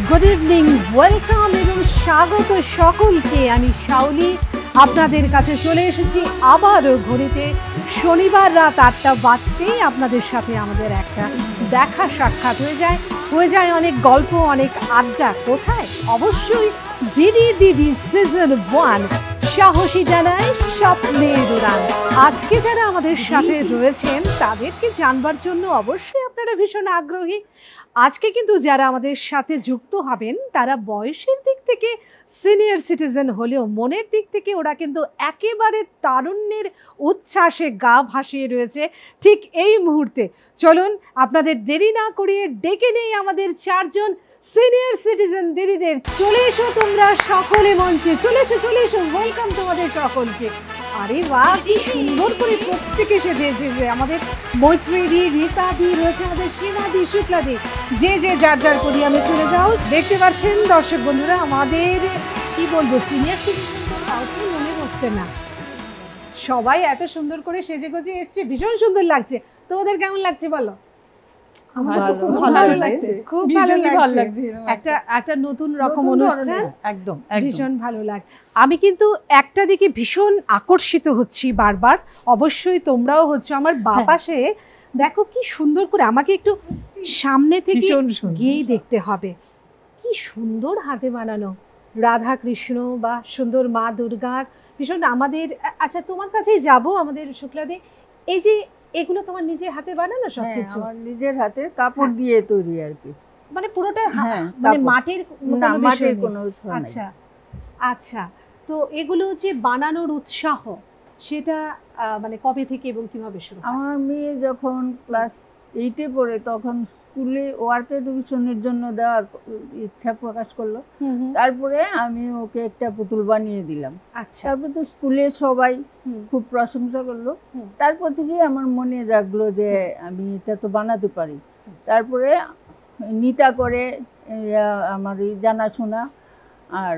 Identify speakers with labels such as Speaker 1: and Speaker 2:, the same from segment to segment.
Speaker 1: Good evening, welcome এবং স্বাগত সকলকে। আমি শাওলি আপনাদের কাছে চলে এসেছি আবারও ঘড়িতে শনিবার রাত 8টা বাজতেই আপনাদের সাথে আমাদের একটা দেখা সাক্ষাৎ হয়ে যায় অনেক গল্প, অনেক আড্ডা। কোথায়? অবশ্যই ডিডি দিদি সিজন 1 সাহসী জানায় স্বপ্নের উড়ান। আজকে যারা আমাদের সাথে রয়েছেন তাদেরকে জানবার জন্য অবশ্যই আপনারা ভীষণ আগ্রহী। আজকে কিন্তু যারা আমাদের সাথে যুক্ত হবেন তারা বয়সের দিক থেকে সিনিয়র সিটিজেন হলেও মনের দিক থেকে ওরা কিন্তু একেবারে তারুণ্যের উচ্ছ্বাসে গা ভাসিয়ে রয়েছে ঠিক এই মুহূর্তে। চলুন আপনাদের দেরি না করিয়ে ডেকে নেই আমাদের 4 জন সিনিয়র সিটিজেন দিদিদের। চলে এসো তোমরা সকলে মঞ্চে, চলে এসো, ওয়েলকাম তোমাদের সকলকে। আরে বাহ, কি সুন্দর করে প্রত্যেকে সেজেছে। যে আমাদের মৈত্রী দি, রীতা দি রয়েছে, আমাদের সীমা দি, শুক্লা দি, যে যার পরিয়ামে চলে যাও। দেখতে পাচ্ছেন দর্শক বন্ধুরা, আমাদের কি বলবো সিনিয়র সিটিজেন কাউকে মনে হচ্ছে না, সবাই এত সুন্দর করে সেজে গুজে এসছে, ভীষণ সুন্দর লাগছে। তোমাদের কেমন লাগছে বলো? খুব ভালো লাগছে। একটা নতুন রকম অনুষ্ঠান, একদম ভীষণ ভালো লাগছে। আমি কিন্তু একটা দিকে ভীষণ আকর্ষিত হচ্ছি বারবার, অবশ্যই তোমরাও হচ্ছে। আমার বাপাশে দেখো কি সুন্দর করে, আমাকে একটু সামনে থেকে গিয়েই দেখতে হবে। কি সুন্দর হাতে বানানো রাধা কৃষ্ণ বা সুন্দর মা দুর্গা, ভীষণ আমাদের। আচ্ছা, তোমার কাছেই যাব আমাদের শুক্লাদি, এই যে এগুলো তোমার নিজের হাতে বানানো সবকিছু?
Speaker 2: আমার নিজের হাতের কাপড় দিয়ে তৈরি আর কি,
Speaker 1: মানে পুরোটা মানে মাটির কোনো? আচ্ছা আচ্ছা, তো এগুলো যে বানানোর উৎসাহ সেটা মানে কবে থেকে এবং কিভাবে শুরু?
Speaker 2: আমার মেয়ে যখন ক্লাস 8-এ পড়ে তখন স্কুলে ওয়ার্ক এডুকেশনের জন্য দেওয়ার ইচ্ছা প্রকাশ করলো। তারপরে আমি ওকে একটা পুতুল বানিয়ে দিলাম।
Speaker 1: আচ্ছা,
Speaker 2: তারপর তো স্কুলে সবাই খুব প্রশংসা করলো। তারপর থেকেই আমার মনে জাগলো যে আমি এটা তো বানাতে পারি। তারপরে নিতা করে আমার জানাশোনা আর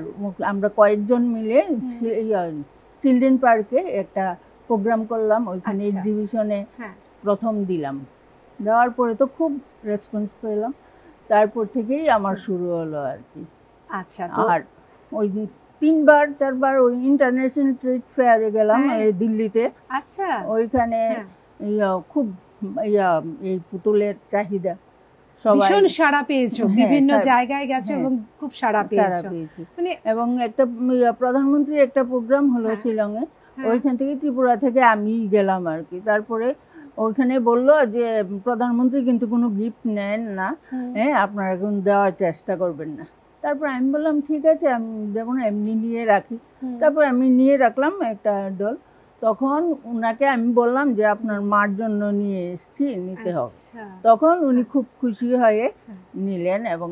Speaker 2: আমরা কয়েকজন মিলে চিলড্রেন পার্কে একটা প্রোগ্রাম করলাম, ওইখানে এক্সিবিশনে প্রথম দিলাম। দেওয়ার পরে তো খুব রেসপন্স পেলাম, তারপর থেকেই আমার শুরু হলো আর কি।
Speaker 1: আচ্ছা,
Speaker 2: আর ওই 3-4বার ওই ইন্টারন্যাশনাল ট্রেড ফেয়ারে গেলাম দিল্লিতে।
Speaker 1: আচ্ছা,
Speaker 2: ওইখানে খুব এই পুতুলের চাহিদা,
Speaker 1: ভীষণ সাড়া পেয়েছো, বিভিন্ন জায়গায় গেছো এবং খুব সাড়া পেয়েছো।
Speaker 2: মানে এবং একটা প্রধানমন্ত্রী একটা প্রোগ্রাম হলো শিলংয়ে, ওইখান থেকে ত্রিপুরা থেকে আমি গেলাম আর কি। তারপরে ওইখানে বললো যে প্রধানমন্ত্রী কিন্তু কোনো গিফট নেন না, আপনারা এখন দেওয়ার চেষ্টা করবেন না। তারপর আমি বললাম ঠিক আছে, আমি দেবো না, এমনি নিয়ে রাখি। তারপর আমি নিয়ে রাখলাম একটা ডল। তখন ওনাকে আমি বললাম যে আপনার মার জন্য নিয়ে এসেছি, নিতে হবে। তখন উনি খুব খুশি হয়ে নিলেন এবং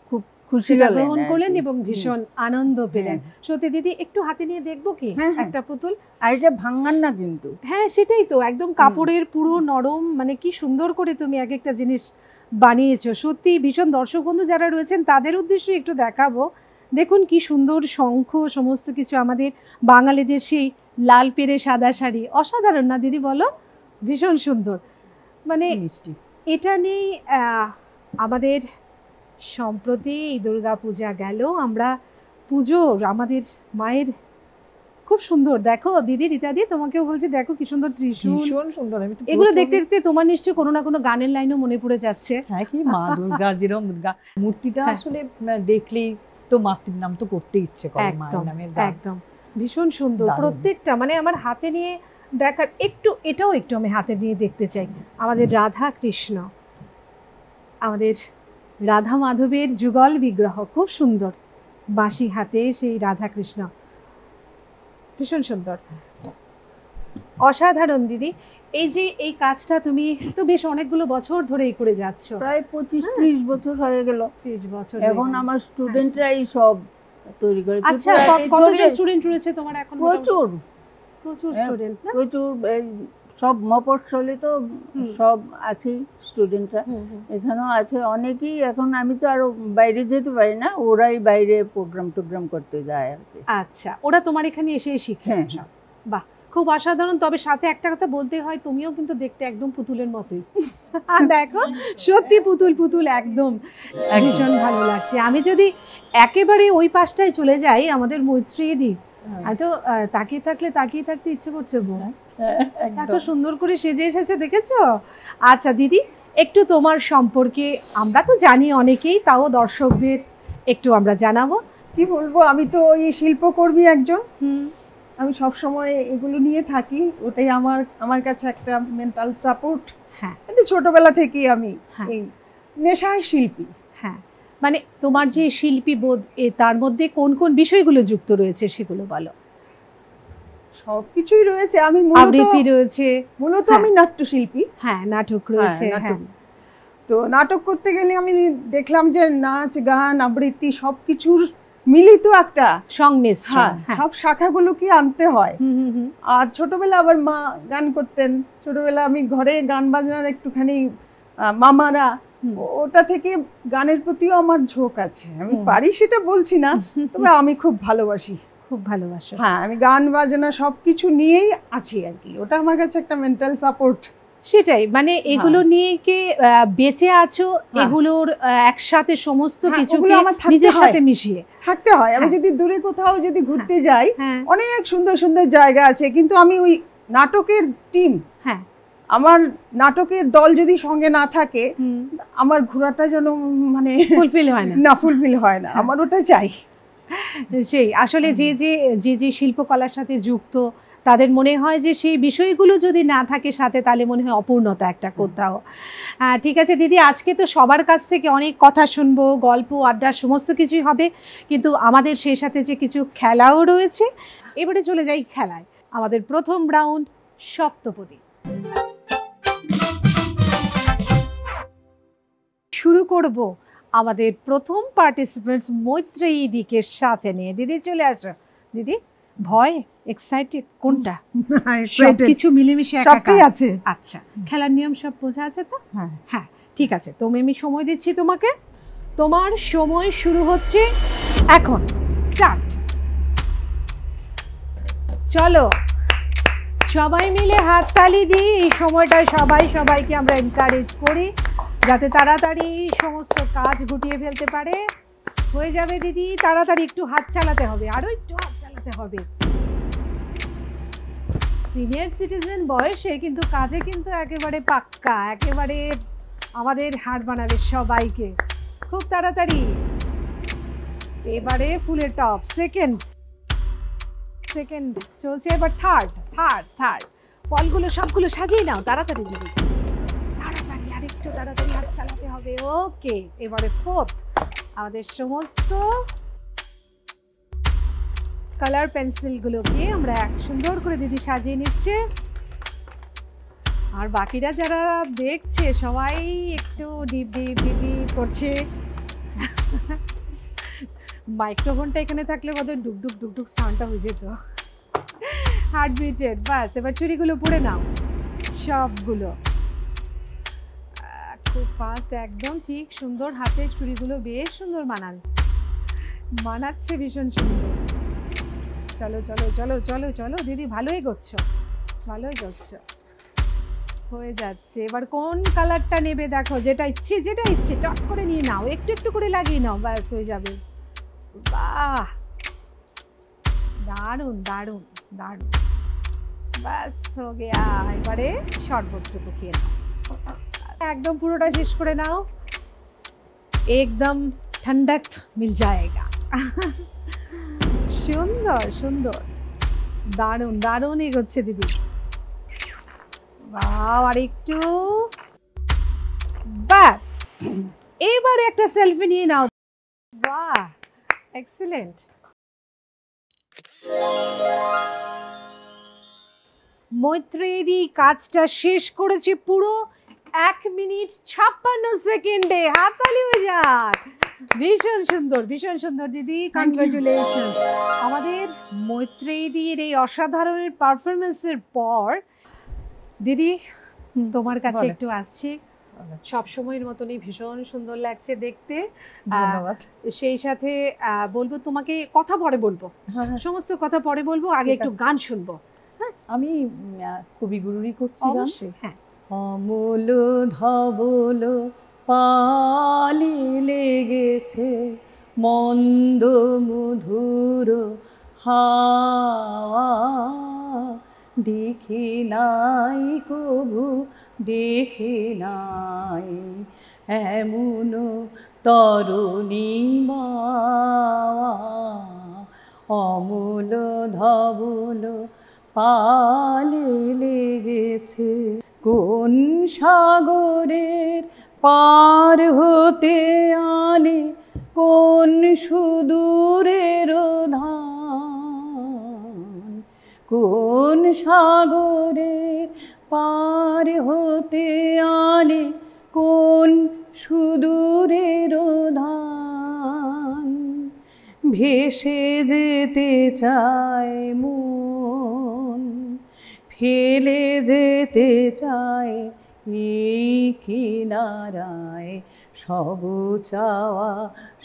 Speaker 2: খুব খুশি
Speaker 1: গ্রহণ করলেন এবং ভীষণ আনন্দ পেলেন। সত্যি দিদি, একটু হাতে নিয়ে দেখবো কি একটা পুতুল?
Speaker 2: আর এটা ভাঙান না কিন্তু।
Speaker 1: হ্যাঁ, সেটাই তো, একদম কাপড়ের পুরো নরম, মানে কি সুন্দর করে তুমি এক একটা জিনিস বানিয়েছো। সত্যি ভীষণ। দর্শক বন্ধু যারা রয়েছেন তাদের উদ্দেশ্যে একটু দেখাবো। দেখুন কি সুন্দর শঙ্খ, সমস্ত কিছু আমাদের বাঙালিদের সেই লাল পেরে সাদা শাড়ি, অসাধারণ না দিদি বলো? ভীষণ সুন্দর। মানে এটা নেই আমাদের সম্প্রতি দুর্গা পূজা গেল, আমরা পুজো আমাদের মায়ের খুব সুন্দর। দেখো দিদি, রীতা দি, তোমাকেও বলছি, দেখো কি সুন্দর ত্রিশূল, ভীষণ সুন্দর। এগুলো দেখতে দেখতে তোমার নিশ্চয়ই কোনো না কোনো গানের লাইনও মনে পড়ে যাচ্ছে।
Speaker 3: হ্যাঁ, কি মা দুর্গার যেরকম দুর্গা মূর্তিটা আসলে দেখলেই তো মাতৃর নাম তো করতে ইচ্ছে করে, মায়ের নামের গান।
Speaker 1: একদম ভীষণ সুন্দর প্রত্যেকটা। মানে আমার হাতে নিয়ে দেখার এটাও একটু আমি হাতে নিয়ে দেখতে চাই। আমাদের রাধা কৃষ্ণ, আমাদের রাধা মাধবের যুগল বিগ্রহ, খুব সুন্দর বাঁশি হাতে সেই রাধা কৃষ্ণ, ভীষণ সুন্দর, অসাধারণ দিদি। এই যে এই কাজটা তুমি তো বেশ অনেকগুলো বছর ধরেই করে যাচ্ছ,
Speaker 2: প্রায় 25-30 বছর হয়ে গেল।
Speaker 1: 30 বছর।
Speaker 2: এখন আমার স্টুডেন্টরাই সব তৈরি করে।
Speaker 1: আচ্ছা, কতজন স্টুডেন্ট রয়েছে তোমার এখন?
Speaker 2: প্রচুর
Speaker 1: স্টুডেন্ট না?
Speaker 2: প্রচুর, সব মফস্বলে তো সব আছে স্টুডেন্টরা, এখানেও আছে অনেকেই। এখন আমি তো আরো বাইরে যেতে পারি না, ওরাই বাইরে প্রোগ্রাম করতে যায় আর কি।
Speaker 1: আচ্ছা, ওরা তোমার এখানে এসে শিখে? বাহ, খুব অসাধারণ। তবে সাথে একটা কথা বলতে হয়, তুমিও কিন্তু দেখতে একদম পুতুলের মতোই। দেখো সত্যি পুতুল পুতুল একদম ভীষণ ভালো লাগছে। আমি যদি একেবারে ওই পাশটায় চলে যাই আমাদের মৈত্রীদি, তো তাকিয়ে থাকতে ইচ্ছে করছে বউ। এত সুন্দর করে সেজে এসেছে দেখেছো। আচ্ছা দিদি, একটু তোমার সম্পর্কে আমরা তো জানি অনেকেই, তাও দর্শকদের একটু আমরা জানাবো।
Speaker 4: কি বলবো, আমি তো এই শিল্পকর্মী একজন। আমি সব সময় এগুলো নিয়ে থাকি, ওটাই আমার কাছে একটা মেন্টাল সাপোর্ট।
Speaker 1: হ্যাঁ,
Speaker 4: কিন্তু ছোটবেলা থেকেই আমি এই নেশায় শিল্পী।
Speaker 1: হ্যাঁ, মানে তোমার যে শিল্পী বোধ তার মধ্যে কোন কোন বিষয়গুলো যুক্ত রয়েছে সেগুলো বলো।
Speaker 4: সবকিছুই রয়েছে। আমি
Speaker 1: আবৃত্তি রয়েছে,
Speaker 4: মূলত আমি নাট্যশিল্পী।
Speaker 1: হ্যাঁ, নাটক রয়েছে। হ্যাঁ,
Speaker 4: তো নাটক করতে গেলে আমি দেখলাম যে নাচ গান আবৃত্তি সবকিছুর মিলিত একটা
Speaker 1: সংমিশ্রণ,
Speaker 4: সব শাখাগুলোকে আনতে হয়। আর ছোটবেলা আবার মা গান করতেন, ছোটবেলা আমি ঘরে গান বাজনার একটুখানি মামারা, ওটা থেকে গানের প্রতিও আমার ঝোঁক আছে। আমি পারি সেটা বলছি না, তবে আমি খুব ভালোবাসি।
Speaker 1: খুব ভালোবাসো।
Speaker 4: হ্যাঁ, আমি গান বাজনা সবকিছু নিয়েই আছি আর কি। ওটা আমার কাছে একটা মেন্টাল সাপোর্ট।
Speaker 1: সেটাই, মানে এগুলো নিয়ে কি বেঁচে আছো, এগুলোর একসাথে সমস্ত কিছুকে নিজের সাথে মিশিয়ে
Speaker 4: থাকতে হয়। আমি যদি দূরে কোথাও যদি ঘুরতে যাই, অনেক সুন্দর সুন্দর জায়গা আছে, কিন্তু আমি ওই নাটকের টিম, আমার নাটকের দল যদি সঙ্গে না থাকে, আমার ঘোরাটা যেন মানে
Speaker 1: ফুলফিল হয় না।
Speaker 4: না, ফুলফিল হয় না, আমার ওটা চাই।
Speaker 1: সেই আসলে যে শিল্পকলার সাথে যুক্ত তাদের মনে হয় যে সেই বিষয়গুলো যদি না থাকে সাথে, তাহলে মনে হয় অপূর্ণতা একটা কোথাও। ঠিক আছে দিদি, আজকে তো সবার কাছ থেকে অনেক কথা শুনবো, গল্প আড্ডা সমস্ত কিছুই হবে, কিন্তু আমাদের সেই সাথে যে কিছু খেলাও রয়েছে। এবারে চলে যাই খেলায়। আমাদের প্রথম রাউন্ড সপ্তপদী। শুরু করব আমাদের প্রথম পার্টিসিপেন্টস মৈত্রেয়ীদিকে সাথে নিয়ে। দিদি চলে আসো। দিদি, ভয় এক্সাইটেড কোনটা? সবকিছু মিলেমিশে একাকার আছে। আচ্ছা, খেলার নিয়ম সব বোঝা আছে তো? হ্যাঁ, ঠিক আছে। তুমি আমি সময় দিচ্ছি তোমাকে। তোমার সময় শুরু হচ্ছে এখন। স্টার্ট। চলো সবাই মিলে হাততালি দিই। এই সময়টায় সবাইকে আমরা এনকারেজ করি যাতে তাড়াতাড়ি সমস্ত কাজ গুটিয়ে ফেলতে পারে। হয়ে যাবে দিদি, তাড়াতাড়ি একটু হাত চালাতে হবে, আরো একটু হাত চালাতে হবে। সিনিয়র সিটিজেন বয়সে কিন্তু কাজে কিন্তু একেবারে পাক্কা, একেবারে আমাদের হাড় বানাবে সবাইকে। খুব তাড়াতাড়ি। এবারে ফুলের টপ। সেকেন্ড চলছে, এবার থার্ড। ফলগুলো সবগুলো সাজিয়ে নাও তাড়াতাড়ি দিদি, তাড়াতাড়ি, আরেকটু তাড়াতাড়ি হাত চালাতে হবে। ওকে, এবারে ফোর্থ। আমাদের সমস্ত কালার পেন্সিলগুলোকে আমরা সুন্দর করে দিদি সাজিয়ে নিচ্ছে। আর বাকিরা যারা দেখছে সবাই একটু ডিবি করছে। মাইক্রোফোনটা এখানে থাকলে বোধহয় ডুকডুক সাউন্ডটা হয়ে যেত। হার্টবিটেড। বাস, এবার চুড়িগুলো পরে নাও সবগুলো। খুব ফাস্ট, একদম ঠিক, সুন্দর। হাতের চুড়িগুলো বেশ সুন্দর মানাচ্ছে, ভীষণ সুন্দর। চলো দিদি, ভালোই এগোচ্ছ। হয়ে যাচ্ছে। এবার কোন কালারটা নেবে দেখো, যেটা ইচ্ছে টপ করে নিয়ে নাও, একটু করে লাগিয়ে নাও, ব্যাস হয়ে যাবে। বাহ, দারুণ। ব্যাস হো গেয়া। এবারে শরবতটুকু খেয়ে নাও, একদম পুরোটা শেষ করে নাও। একদম ঠান্ডক মিল যায়গা। সুন্দর, দারুণ এগোচ্ছে দিদি। বাহ, আর একটু। ব্যাস, এবারে একটা সেলফি নিয়ে নাও। বাহ, এক্সিলেন্ট। মৈত্রেয়ী কাজটা শেষ করেছে পুরো 1 মিনিট 56 সেকেন্ডে। হাততালি হয়ে যাক। ভীষণ সুন্দর দিদি, কনগ্রাচুলেশন। আমাদের মৈত্রেয়ীর এই অসাধারণ পারফরমেন্সের পর দিদি তোমার কাছে একটু আসছি। সব সময়ের মতনই ভীষণ সুন্দর লাগছে দেখতে।
Speaker 3: ধন্যবাদ।
Speaker 1: সেই সাথে বলবো তোমাকে কথা পরে বলবো, সমস্ত কথা পরে বলবো, আগে একটু গান শুনবো।
Speaker 3: আমি কবিগুরুরই করছি গান।
Speaker 1: হ্যাঁ,
Speaker 3: অমল ধবল পালি লেগেছে মন্দ মধুর হাওয়া, দেখি নাই কভু দেখি নাই এমন তরুণী বাওয়া। অমল ধবল পালে লেগেছে কোন সাগরের পার হতে আনে কোন সুদূরের ধান, কোন সাগরের পার হতে আনে কোন সুদূরের ধান। ভেসে যেতে চায় মন, ফেলে যেতে চায় এই কিনারায়, সব চাওয়া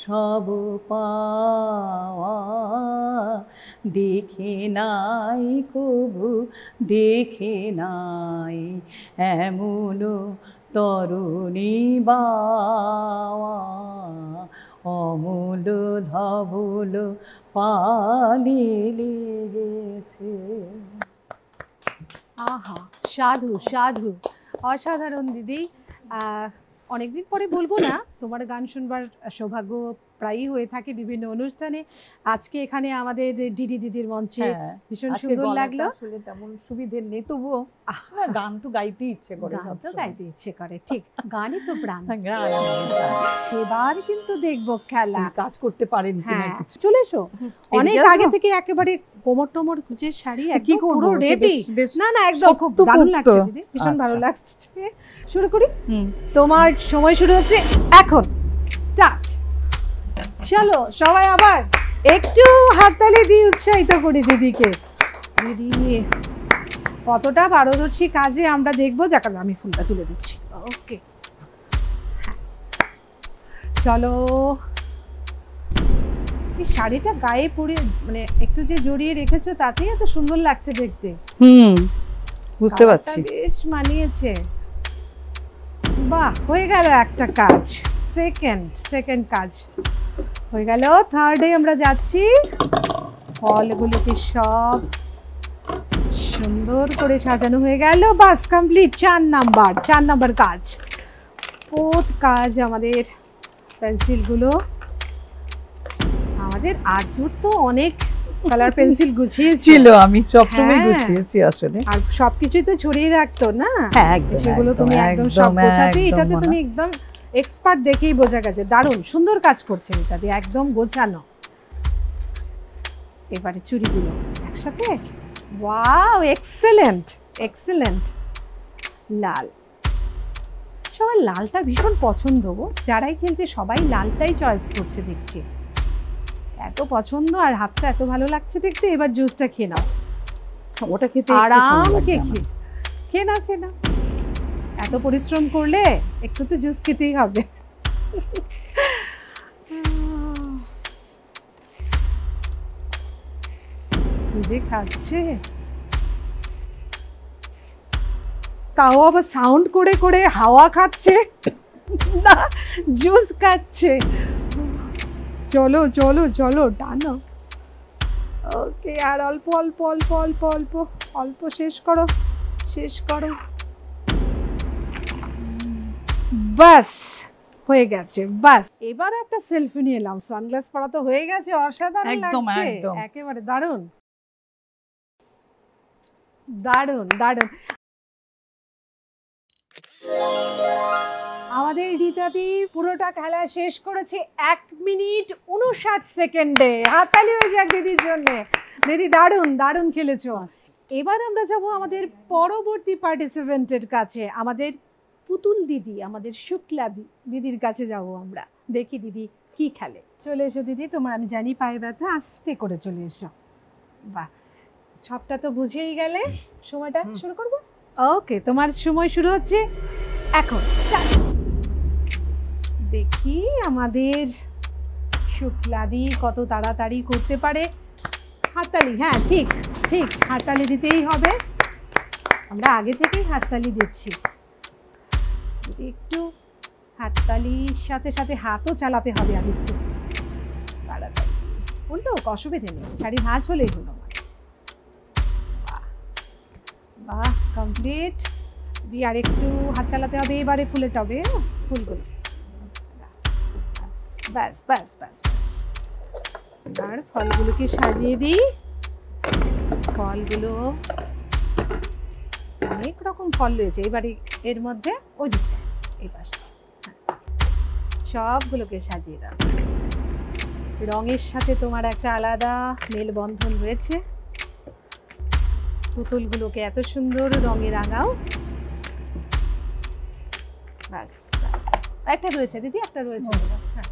Speaker 3: সব পাওয়া, দেখে নাই কভু দেখে নাই এমন তরুণী বাওয়া। অমল ধবল পালি লেগেছে।
Speaker 1: আহা, সাধু সাধু, অসাধারণ দিদি। অনেকদিন পরে বলবো না, তোমার গান শুনবার সৌভাগ্য প্রায়ই হয়ে থাকে বিভিন্ন অনুষ্ঠানে। আজকে এখানে আমাদের ডিডি দিদির মঞ্চে ভীষণ সুন্দর লাগলো।
Speaker 3: আসলে তেমন সুবিধে নেই, তবুও গান তো গাইতে ইচ্ছে করে,
Speaker 1: গান তো গাইতে ইচ্ছে করে, ঠিক, গানই তো প্রাণ।
Speaker 3: গান
Speaker 1: এবার কিন্তু দেখবো খেলা,
Speaker 3: কাজ করতে পারেন কিনা
Speaker 1: হ্যাঁ
Speaker 3: কিছু।
Speaker 1: চলে এসো। অনেক আগে থেকে একেবারে কোমর টোমর গুজে শাড়ি
Speaker 3: কি
Speaker 1: একদম
Speaker 3: করবো,
Speaker 1: পুরো রেডি। না না একদম খুব
Speaker 3: শক্ত
Speaker 1: দারুণ
Speaker 3: পোক্ত।
Speaker 1: লাগছে দিদি, ভীষণ ভালো
Speaker 3: আচ্ছা।
Speaker 1: লাগছে। শুরু করি, তোমার সময় শুরু হচ্ছে এখন, স্টার্ট। চলো সবাই আবার একটু হাততালি দিয়ে উৎসাহিত করি দিদিকে। দিদি কতটা পারদর্শী কাজে আমরা দেখবো। যাক আমি ফুলটা তুলে দিচ্ছি, ওকে। চলো, এই শাড়িটা গায়ে পরে মানে একটু যে জড়িয়ে রেখেছো তাতেই এত সুন্দর লাগছে দেখতে।
Speaker 3: বুঝতে পারছি,
Speaker 1: বেশ মানিয়েছে। বাহ, হয়ে গেল একটা কাজ। সেকেন্ড কাজ হয়ে গেল। থার্ডে আমরা যাচ্ছি, ফলগুলোকে সব সুন্দর করে সাজানো হয়ে গেল। বাস কমপ্লিট। 4 নাম্বার কাজ। ফোর্থ কাজ আমাদের পেন্সিলগুলো, আমাদের আর্যুর তো অনেক কালার পেন্সিল গুছিয়েছিল,
Speaker 3: আমি সবসময়
Speaker 1: হ্যাঁ।
Speaker 3: গুছিয়েছি আসলে।
Speaker 1: আর সবকিছুই তো ছড়িয়ে রাখতো না,
Speaker 3: হ্যাঁ একদম,
Speaker 1: সেগুলো তুমি একদম সব গোছাতে, এটাতে তুমি একদম এক্সপার্ট দেখেই বোঝা গেছে। দারুণ সুন্দর কাজ করছে এটাতে, একদম গোছানো। এবারে চুড়িগুলো একসাথে, ওয়াও এক্সেলেন্ট। লাল, সবার লালটা ভীষণ পছন্দ গো, যারাই খেলছে সবাই লালটাই চয়েস করছে দেখছি, এত পছন্দ আর হাতটা এত ভালো লাগছে দেখতে। এবার জুসটা খেয়ে নাও,
Speaker 3: ওটা খেতে
Speaker 1: আরাম খেয়ে নাও। এত পরিশ্রম করলে একটু তো জুস খেতেই হবে। কি যে খাচ্ছে, তাও আবার সাউন্ড করে করে হাওয়া খাচ্ছে না, জুস খাচ্ছে। চলো চলো চলো টানো, ওকে। আর অল্প অল্প অল্প অল্প অল্প অল্প শেষ করো। বাস হয়ে গেছে, বাস। এবার একটা সেলফি নিয়ে এলাম। সানগ্লাস পরা তো হয়ে গেছে, অসাধারণ
Speaker 3: একদম,
Speaker 1: লাগছে,
Speaker 3: একদম।
Speaker 1: একেবারে দারুণ দারুণ দারুণ। আমাদের রীতাদি পুরোটা খেলা শেষ করেছে 1 মিনিট 59 সেকেন্ডে। হাততালি হয়ে যাক দিদির জন্য। দিদি দারুণ দারুণ খেলেছো। এবার আমরা যাব আমাদের পরবর্তী পার্টিসিপেন্টের কাছে, আমাদের পুতুল দিদি, আমাদের শুক্লা দিদির কাছে যাব আমরা। দেখি দিদি কি খেলে। চলে এসো দিদি, তোমার আমি জানি পায়ে ব্যথা, আস্তে করে চলে এসো। বাহ, সবটা তো বুঝেই গেলে। সময়টা শুরু করব, ওকে। তোমার সময় শুরু হচ্ছে এখন। দেখি আমাদের শুক্লাদি কত তাড়াতাড়ি করতে পারে। হাততালি, হ্যাঁ ঠিক হাততালি দিতেই হবে, আমরা আগে থেকেই হাততালি দিচ্ছি। একটু হাততালির সাথে সাথে হাতও চালাতে হবে আর একটু তাড়াতাড়ি। উল্টো অসুবিধে নেই, শাড়ি ভাঁজ হলেই হলো। বাহ বাহ, কমপ্লিট। দিয়ে আর একটু হাত চালাতে হবে এবারে ফুলের টবে ফুলগুলো। ব্যাস ব্যাস ব্যাস ব্যাস। আর ফলগুলোকে সাজিয়ে দিই। ফলগুলো অনেক রকম ফল রয়েছে, এবারে এর মধ্যে ওই দিকটা এই পাশটা সবগুলোকে সাজিয়ে দাও। রঙের সাথে তোমার একটা আলাদা মেলবন্ধন রয়েছে। পুতুলগুলোকে এত সুন্দর রঙে রাঙাও। ব্যাস ব্যাস, একটা রয়েছে দিদি, একটা রয়েছে। হ্যাঁ,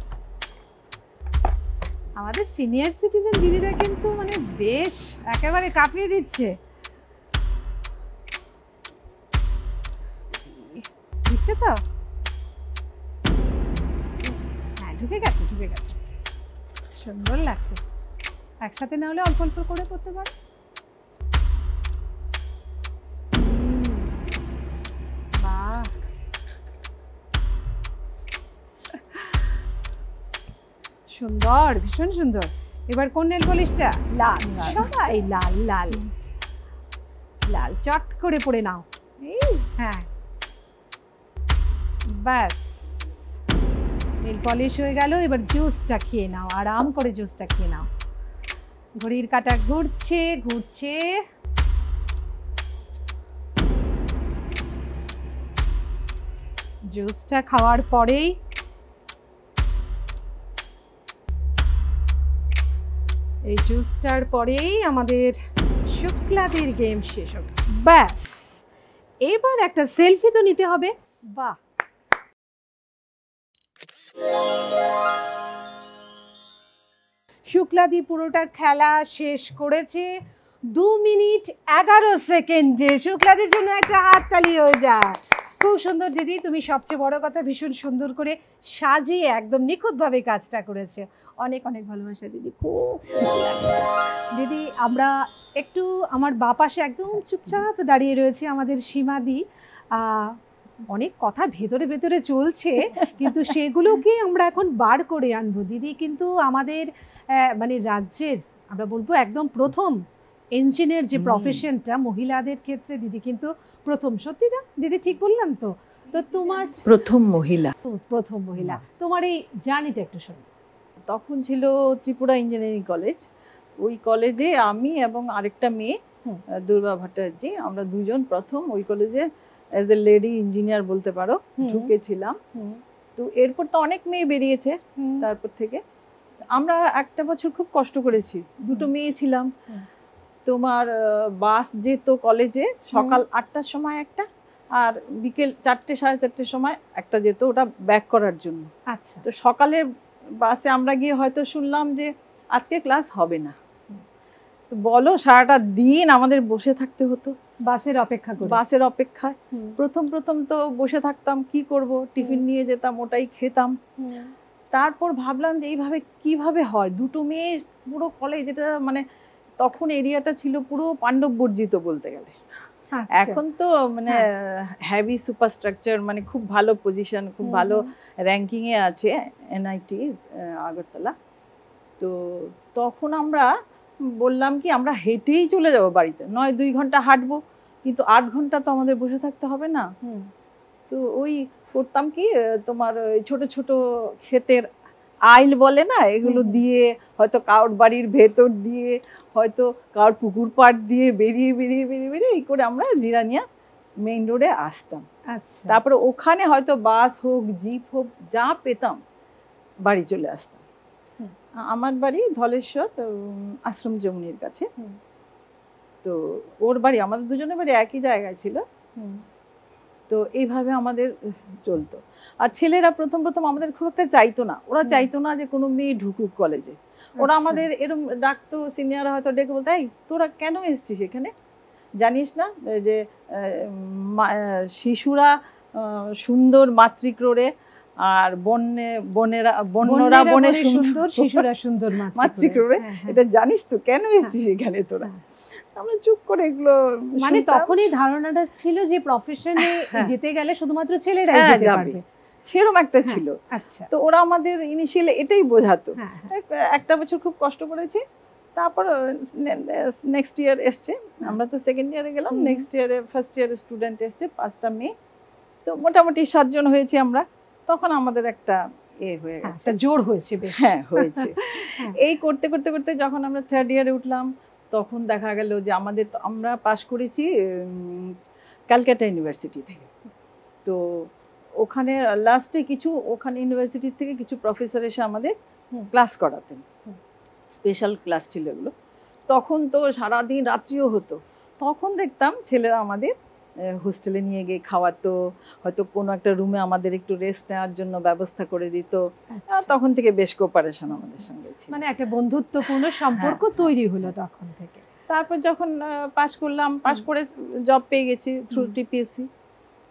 Speaker 1: আমাদের সিনিয়র সিটিজেন দিদিরা কিন্তু মানে বেশ একেবারে কাঁপিয়ে দিচ্ছে। দিচ্ছে তো? হ্যাঁ, ঢুকে গেছে ঢুকে গেছে, সুন্দর লাগছে। একসাথে না হলে অল্প অল্প করে করতে পারো। বাহ, সুন্দর, ভীষণ সুন্দর। এবার কোন নেল পলিশটা? লাল। সবাই লাল লাল লাল, চট করে পড়ে নাও। এই হ্যাঁ, ব্যাস নেল পলিশ হয়ে গেল। এবার জুসটা খেয়ে নাও, আরাম করে জুসটা খেয়ে নাও। ঘড়ির কাঁটা ঘুরছে ঘুরছে। জুসটা খাওয়ার পরেই এই জুসটার পরেই আমাদের শুক্লাদির গেম শেষ হবে। ব্যাস, এবার একটা সেলফি তো নিতে হবে। বাহ, শুক্লাদি পুরোটা খেলা শেষ করেছে 2 মিনিট 11 সেকেন্ডে। শুক্লাদির জন্য একটা হাততালি হয়ে যায়। খুব সুন্দর দিদি, তুমি সবচেয়ে বড় কথা ভীষণ সুন্দর করে সাজিয়ে একদম নিখুঁতভাবে কাজটা করেছে। অনেক অনেক ভালোবাসা দিদি, খুব দিদি। আমরা একটু আমার বাঁ পাশে একদম চুপচাপ দাঁড়িয়ে রয়েছে আমাদের সীমাদি। অনেক কথা ভেতরে ভেতরে চলছে, কিন্তু সেগুলোকে আমরা এখন বার করে আনবো দিদি। কিন্তু আমাদের মানে রাজ্যের আমরা বলবো একদম প্রথম ইঞ্জিনিয়ার যে প্রফেশনটা মহিলাদের ক্ষেত্রে দিদি কিন্তু প্রথম। সত্যি না দিদি, ঠিক বললাম তো? তো তোমার
Speaker 5: প্রথম মহিলা,
Speaker 1: প্রথম মহিলা, তোমার এই জার্নিটা একটু শোনো।
Speaker 5: তখন ছিল ত্রিপুরা ইঞ্জিনিয়ারিং কলেজ। ওই কলেজে আমি এবং আরেকটা মেয়ে দুর্গা ভট্টাচার্য, আমরা দুজন প্রথম ওই কলেজে অ্যাজ এ লেডি ইঞ্জিনিয়ার বলতে পারো ঢুকেছিলাম। তো এরপর তো অনেক মেয়ে বেরিয়েছে তারপর থেকে। আমরা একটা বছর খুব কষ্ট করেছি, দুটো মেয়ে ছিলাম। তোমার বাস যেত কলেজে সকাল 8টার সময় একটা, আর বিকেল 4টে 4:30 সময় একটা যেত, ওটা ব্যাক করার জন্য।
Speaker 1: আচ্ছা,
Speaker 5: তো সকালের বাসে আমরা গিয়ে হয়তো শুনলাম যে আজকে ক্লাস হবে না। তো বলো, সারাটা দিন আমাদের বসে থাকতে হতো
Speaker 1: বাসের অপেক্ষা করে,
Speaker 5: বাসের অপেক্ষায়। প্রথম প্রথম তো বসে থাকতাম, কি করব, টিফিন নিয়ে যেতাম, ওটাই খেতাম। তারপর ভাবলাম যে এইভাবে কিভাবে হয়, দুটো মেয়ে পুরো কলেজ, যেটা মানে তখন এরিয়াটা ছিল পুরো পাণ্ডব বর্জিত বলতে গেলে। এখন তো মানে হেভি সুপারস্ট্রাকচার, মানে খুব ভালো পজিশন, খুব ভালো র্যাঙ্কিং এ আছে এনআইটি আগরতলা। তো তখন আমরা বললাম কি আমরা হেঁটেই চলে যাব বাড়িতে, নয় 2 ঘন্টা হাঁটবো, কিন্তু 8 ঘন্টা তো আমাদের বসে থাকতে হবে না। তো ওই করতাম কি, তোমার ছোট ছোট ক্ষেতের আইল বলে না, এগুলো দিয়ে হয়তো কারোর বাড়ির ভেতর দিয়ে, হয়তো কারোর পুকুর পাড় দিয়ে বেরিয়ে বেরিয়ে বেরিয়ে বেরিয়ে এই করে আমরা জিরানিয়া মেইন রোডে আসতাম।
Speaker 1: আচ্ছা,
Speaker 5: তারপরে ওখানে হয়তো বাস হোক জিপ হোক যা পেতাম বাড়ি চলে আসতাম। আমার বাড়ি ধলেশ্বর আশ্রম জমুনির কাছে। তো ওর বাড়ি, আমাদের দুজনের বাড়ি একই জায়গায় ছিল। তো এইভাবে আমাদের চলতো। আর ছেলেরা প্রথম প্রথম আমাদের খুব একটা চাইতো না, ওরা চাইতো না যে কোনো মেয়ে ঢুকুক কলেজে। ওরা আমাদের এরকম ডাকতো, সিনিয়ররা হয়তো ডেকে বলতো, এই তোরা কেন এসছিস এখানে, জানিস না যে শিশুরা সুন্দর মাতৃক্রোড়ে, আর বন্যরা বনে সুন্দর,
Speaker 1: শিশুরা সুন্দর
Speaker 5: মাতৃক্রোড়ে, এটা জানিস তো, কেন এসছিস এখানে তোরা? আমরা চুপ করে এগুলো
Speaker 1: মানে
Speaker 5: শুনতাম।
Speaker 1: তখনই ধারণাটা ছিল যে প্রফেশনে
Speaker 5: হ্যাঁ।
Speaker 1: যেতে গেলে শুধুমাত্র ছেলেরাই
Speaker 5: হ্যাঁ,
Speaker 1: যেতে
Speaker 5: যাবে।
Speaker 1: পারবে।
Speaker 5: সেরকম একটা ছিল।
Speaker 1: আচ্ছা।
Speaker 5: তো ওরা আমাদের ইনিশিয়ালি এটাই বোঝাতো।
Speaker 1: হ্যাঁ,
Speaker 5: একটা বছর খুব কষ্ট করেছি, তারপর নেক্সট ইয়ার এসছে, আমরা তো সেকেন্ড ইয়ারে গেলাম, নেক্সট ইয়ারে ফার্স্ট ইয়ারের স্টুডেন্ট এসছে 5টা মেয়ে, তো মোটামুটি 7 জন হয়েছি আমরা। তখন আমাদের একটা হয়ে গেছে,
Speaker 1: একটা জোর হয়েছে বেশ।
Speaker 5: হ্যাঁ হয়েছে। এই করতে করতে করতে যখন আমরা 3rd ইয়ারে উঠলাম, তখন দেখা গেল যে আমরা পাশ করেছি ক্যালকাটা ইউনিভার্সিটি থেকে। তো ওখানে লাস্টে ওখানে ইউনিভার্সিটি থেকে কিছু প্রফেসর এসে আমাদের ক্লাস করাতেন, স্পেশাল ক্লাস ছিল এগুলো। তখন তো সারাদিন রাত্রিও হতো। তখন দেখতাম ছেলেরা আমাদের হোস্টেলে নিয়ে গিয়ে খাওয়াতো, হয়তো কোনো একটা রুমে আমাদের একটু রেস্ট নেওয়ার জন্য ব্যবস্থা করে দিত। তখন থেকে বেশ কোঅপারেশন আমাদের সঙ্গে ছিল।
Speaker 1: মানে একটা বন্ধুত্বপূর্ণ সম্পর্ক তৈরি হলো তখন থেকে।
Speaker 5: তারপর যখন পাশ করলাম, পাশ করে জব পেয়ে গেছি থ্রু টিপিএসসি।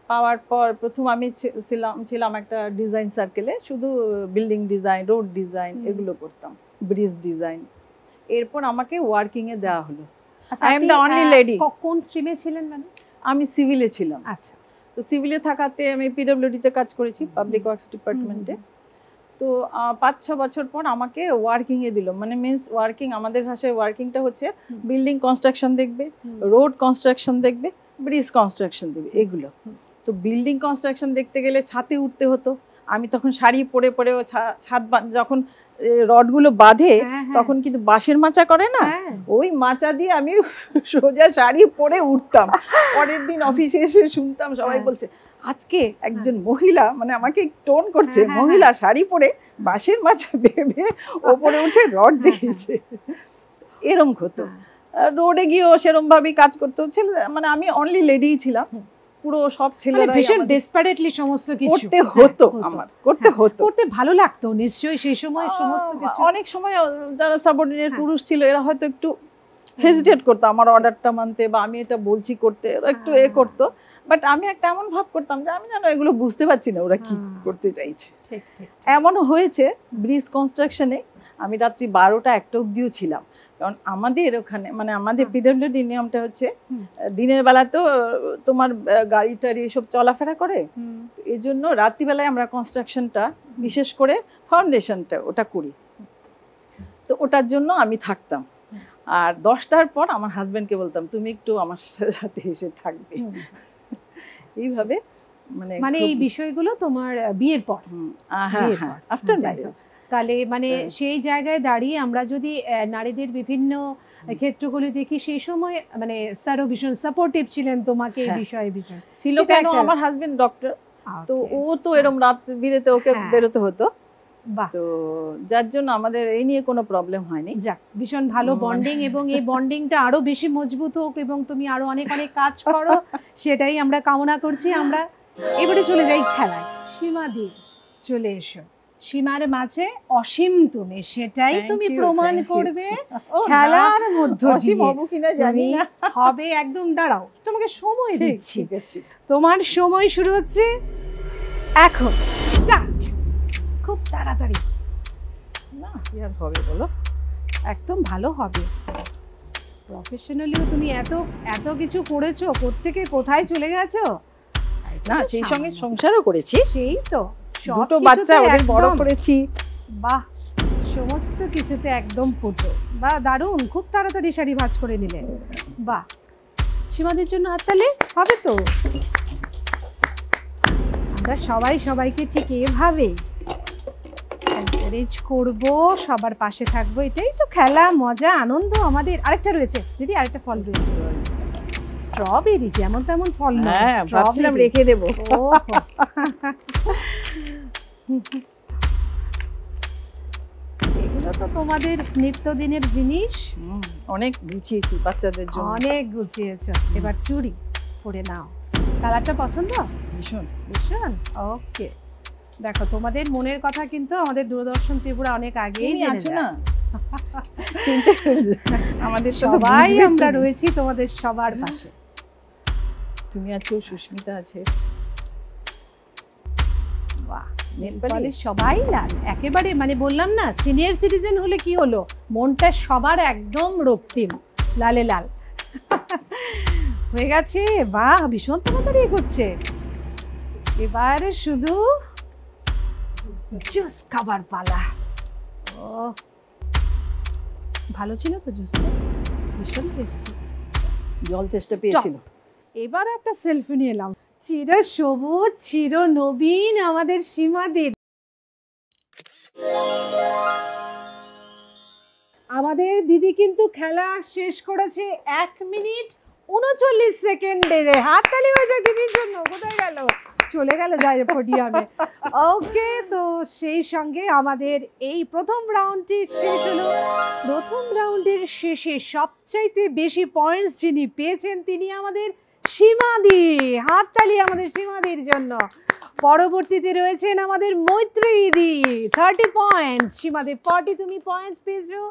Speaker 5: পাওয়ার পর প্রথম আমি ছিলাম একটা ডিজাইন সার্কেলে, শুধু বিল্ডিং ডিজাইন, রোড ডিজাইন এগুলো করতাম, ব্রিজ ডিজাইন। এরপর আমাকে ওয়ার্কিংয়ে দেওয়া হলো। I am the only lady.
Speaker 1: কোন স্ট্রিমে ছিলেন ম্যাডাম?
Speaker 5: আমি সিভিলে ছিলাম।
Speaker 1: আচ্ছা।
Speaker 5: তো সিভিলে থাকাতে আমি পিডব্লিউডিতে কাজ করেছি, পাবলিক ওয়ার্কস ডিপার্টমেন্টে। তো 5-6 বছর পর আমাকে ওয়ার্কিংয়ে দিল, মানে মিন্স ওয়ার্কিং, আমাদের ভাষায় ওয়ার্কিংটা হচ্ছে বিল্ডিং কনস্ট্রাকশন দেখবে, রোড কনস্ট্রাকশন দেখবে, ব্রিজ কনস্ট্রাকশন দেখবে, এগুলো। তো বিল্ডিং কনস্ট্রাকশন দেখতে গেলে ছাদে উঠতে হতো। আমি তখন শাড়ি পরে পরে ছাদ যখন রডগুলো বাঁধে তখন কিন্তু বাঁশের মাচা করে না, ওই মাচা দিয়ে আমি সোজা শাড়ি পরে উঠতাম। পরের দিন অফিসে এসে শুনতাম সবাই বলছে, আজকে একজন মহিলা, মানে আমাকে টোন করছে, মহিলা শাড়ি পরে বাঁশের মাচা বেয়ে ওপরে উঠে রড দেখিয়েছে। এরম হতো। রোডে গিয়েও সেরম ভাবেই কাজ করতে হচ্ছে, মানে আমি অনলি লেডিই ছিলাম। পুরো সব ছেলেরা
Speaker 1: ভীষণ ডেসপারেটলি সমস্ত কিছু
Speaker 5: করতে হতো, আমার করতে হতো।
Speaker 1: করতে ভালো লাগতো নিশ্চয়ই সেই সময় সমস্ত কিছু।
Speaker 5: অনেক সময় যারা সাবঅর্ডিনেট পুরুষ ছিল এরা হয়তো একটু হেজিটেট করতো আমার অর্ডারটা মানতে, বা আমি এটা বলছি করতে, ওরা একটু করতো। বাট আমি একটা এমন ভাব করতাম যে আমি জানো এগুলো বুঝতে পারছি না ওরা কি করতে চাইছে।
Speaker 1: ঠিক ঠিক।
Speaker 5: এমনও হয়েছে ব্রিজ কনস্ট্রাকশনে আমি রাত্রি 12টা-1টা অবধিও ছিলাম, কারণ আমাদের ওখানে, মানে আমাদের পিডব্লিউডি নিয়মটা হচ্ছে দিনের বেলা তো তোমার গাড়ি টাড়ি এসব চলাফেরা করে, এই জন্য রাত্রিবেলায় আমরা কনস্ট্রাকশনটা, বিশেষ করে ফাউন্ডেশনটা ওটা করি। তো ওটার জন্য আমি থাকতাম, আর 10টার পর আমার হাজবেন্ডকে বলতাম তুমি একটু আমার সাথে এসে থাকবে। এইভাবে
Speaker 1: মানে এই বিষয়গুলো তোমার বিয়ের পর?
Speaker 5: হ্যাঁ হ্যাঁ, আফটার ম্যারেজ।
Speaker 1: তাহলে মানে সেই জায়গায় দাঁড়িয়ে আমরা যদি নারীদের বিভিন্ন ক্ষেত্রগুলি দেখি, সেই সময় মানে স্যারও ভীষণ সাপোর্টিভ ছিলেন তোমাকে এই বিষয়ে। ভীষণ
Speaker 5: ছিল, কেন আমার হাজবেন্ড ডক্টর, তো ও তো এরকম রাত বিরেতে ওকে বেরোতে হতো, তো যার জন্য আমাদের এই নিয়ে কোনো প্রবলেম হয়নি।
Speaker 1: যাক, ভীষণ ভালো বন্ডিং, এবং এই বন্ডিংটা আরো বেশি মজবুত হোক এবং তুমি আরো অনেক অনেক কাজ করো, সেটাই আমরা কামনা করছি। আমরা এবারে চলে যাই খেলায়। সীমাদি, চলে এসো। সীমার মাঝে অসীম তুমি, সেটাই তুমি প্রমাণ করবে খেলার মধ্যে দিয়ে। হবে একদম। দাঁড়াও, তোমাকে সময় দিচ্ছি। তোমার সময় শুরু হচ্ছে এখন। স্টার্ট। খুব তাড়াতাড়ি।
Speaker 5: না কি আর হবে বলো,
Speaker 1: একদম ভালো হবে। প্রফেশনালিও তুমি এত এত কিছু করেছো, কোত্থেকে কোথায় চলে গেছো।
Speaker 5: না সেই সঙ্গে সংসারও করেছি,
Speaker 1: সেই তো,
Speaker 5: দুটো বাচ্চা ওদের বড় করেছি।
Speaker 1: বাহ, সমস্ত কিছুতে একদম পটু। বাহ, দারুণ, খুব তাড়াতাড়ি শাড়ি ভাঁজ করে নিলে। বাহ, সীমাদের জন্য হাততালি হবে তো। আমরা সবাই সবাইকে ঠিক এভাবে এনকারেজ করব, সবার পাশে থাকবো, এটাই তো খেলা, মজা, আনন্দ আমাদের। আরেকটা রয়েছে দিদি, আরেকটা ফল রয়েছে, স্ট্রবেরি। যেমন তেমন ফল নয়,
Speaker 5: ভাবছিলাম রেখে দেবো।
Speaker 1: এগুলো তো তোমাদের নিত্যদিনের জিনিস,
Speaker 5: অনেক গুছিয়েছি বাচ্চাদের জন্য,
Speaker 1: অনেক গুছিয়েছো। এবার চুড়ি পরে নাও। কালারটা পছন্দ?
Speaker 5: ভীষণ
Speaker 1: ভীষণ। ওকে, দেখো তোমাদের মনের কথা কিন্তু আমাদের দূরদর্শন ত্রিপুরা অনেক আগেই জেনে যায়।
Speaker 5: আমাদের
Speaker 1: সবাই আমরা রয়েছি তোমাদের সবার পাশে।
Speaker 5: তুমি আছো, সুস্মিতা আছে।
Speaker 1: বাহ, নেপালে সবাই লাল একেবারে, মানে বললাম না সিনিয়র সিটিজেন হলে কি হলো, মনটা সবার একদম রক্তিম, লালে লাল। হয়ে গেছে, বাহ ভীষণ তাড়াতাড়ি করছে। এবারে শুধু জুস খাবার পালা। ও ভালো ছিল তো জুসটা, ভীষণ টেস্টি।
Speaker 5: জল তেষ্টা পেয়েছিল।
Speaker 1: এবার একটা সেলফি নিয়ে এলাম। চির সবুজ চির নবীন আমাদের সীমাদি। আমাদের দিদি কিন্তু খেলা শেষ করেছে 1 মিনিট 39 সেকেন্ডে। হাততালি হয়ে যায় দিদির জন্য। কোথায় গেল? চলে গেল যায় পোডিয়ামে। ওকে, তো সেই সঙ্গে আমাদের এই প্রথম রাউন্ডটি শেষ হলো। প্রথম রাউন্ডের শেষে সবচাইতে বেশি পয়েন্টস যিনি পেয়েছেন তিনি আমাদের সীমাদি। হাততালি আমাদের সীমাদির জন্য। পরবর্তীতে রয়েছেন আমাদের মৈত্রীদি 30 পয়েন্টস। সীমাদি 40 তুমি পয়েন্টস পেয়েছো,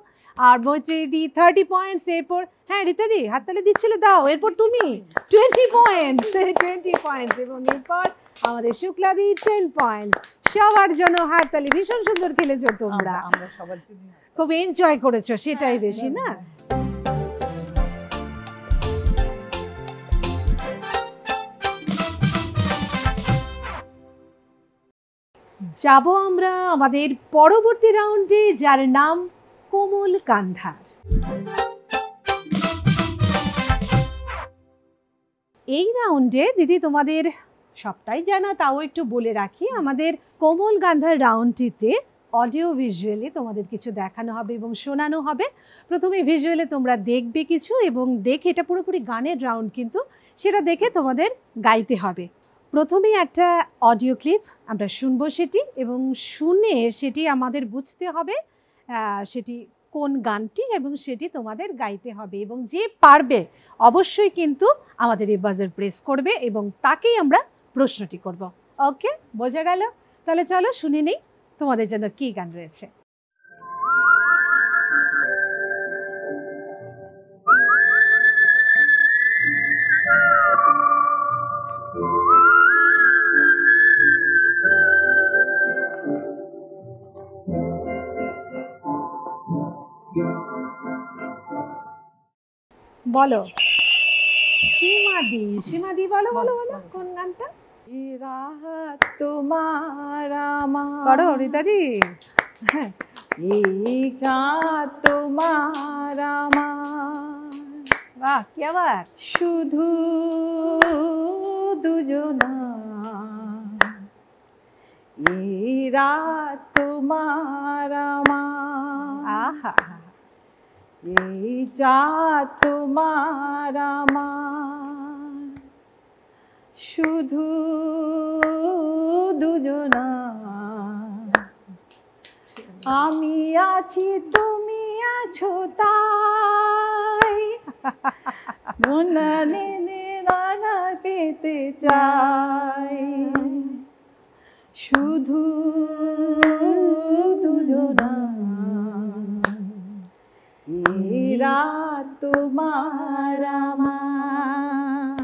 Speaker 1: আর মৈত্রীদি 30 পয়েন্টস। এরপর হ্যাঁ রীতাদি হাততালি দিচ্ছিলে, দাও। এরপর তুমি 20 পয়েন্টস 20 পয়েন্টস, এবং এরপর আমাদের শুক্লাদি 10 পয়েন্টস। সবার জন্য হাততালি। ভীষণ সুন্দর খেলেছো তোমরা,
Speaker 3: আমরা সবার জন্য
Speaker 1: খুব এনজয় করেছো, সেটাই বেশি না? যাব আমরা আমাদের পরবর্তী রাউন্ডে, যার নাম কোমল গান্ধার। এই রাউন্ডে দিদি তোমাদের সবটাই জানা, তাও একটু বলে রাখি। আমাদের কোমল গান্ধার রাউন্ডটিতে অডিও ভিজুয়ালি তোমাদের কিছু দেখানো হবে এবং শোনানো হবে। প্রথমে ভিজুয়ালে তোমরা দেখবে কিছু, এবং দেখে, এটা পুরোপুরি গানের রাউন্ড কিন্তু, সেটা দেখে তোমাদের গাইতে হবে। প্রথমেই একটা অডিও ক্লিপ আমরা শুনবো সেটি, এবং শুনে সেটি আমাদের বুঝতে হবে সেটি কোন গানটি, এবং সেটি তোমাদের গাইতে হবে। এবং যে পারবে অবশ্যই কিন্তু আমাদের এই বাজার প্রেস করবে, এবং তাকেই আমরা প্রশ্নটি করব। ওকে, বোঝা গেল? তাহলে চলো শুনে নিই তোমাদের জন্য কি গান রয়েছে। বলো সীমাদি, সীমাদি বলো বলো বলো কোন গানটা?
Speaker 5: রাত তোমার আমার
Speaker 1: করো রীতাদি। হ্যাঁ,
Speaker 5: এই চাঁদ তোমার আমার,
Speaker 1: বাহ কি আবার।
Speaker 5: শুধু দুজনা, এই রাত তোমার আমার,
Speaker 1: আহা,
Speaker 5: এই চাঁদ তোমার আমার, শুধু দুজনা, আমি আছি তুমি আছো তাই, মনে নানা পেতে চাই, শুধু দুজনা, এই রাত তোমার আমার,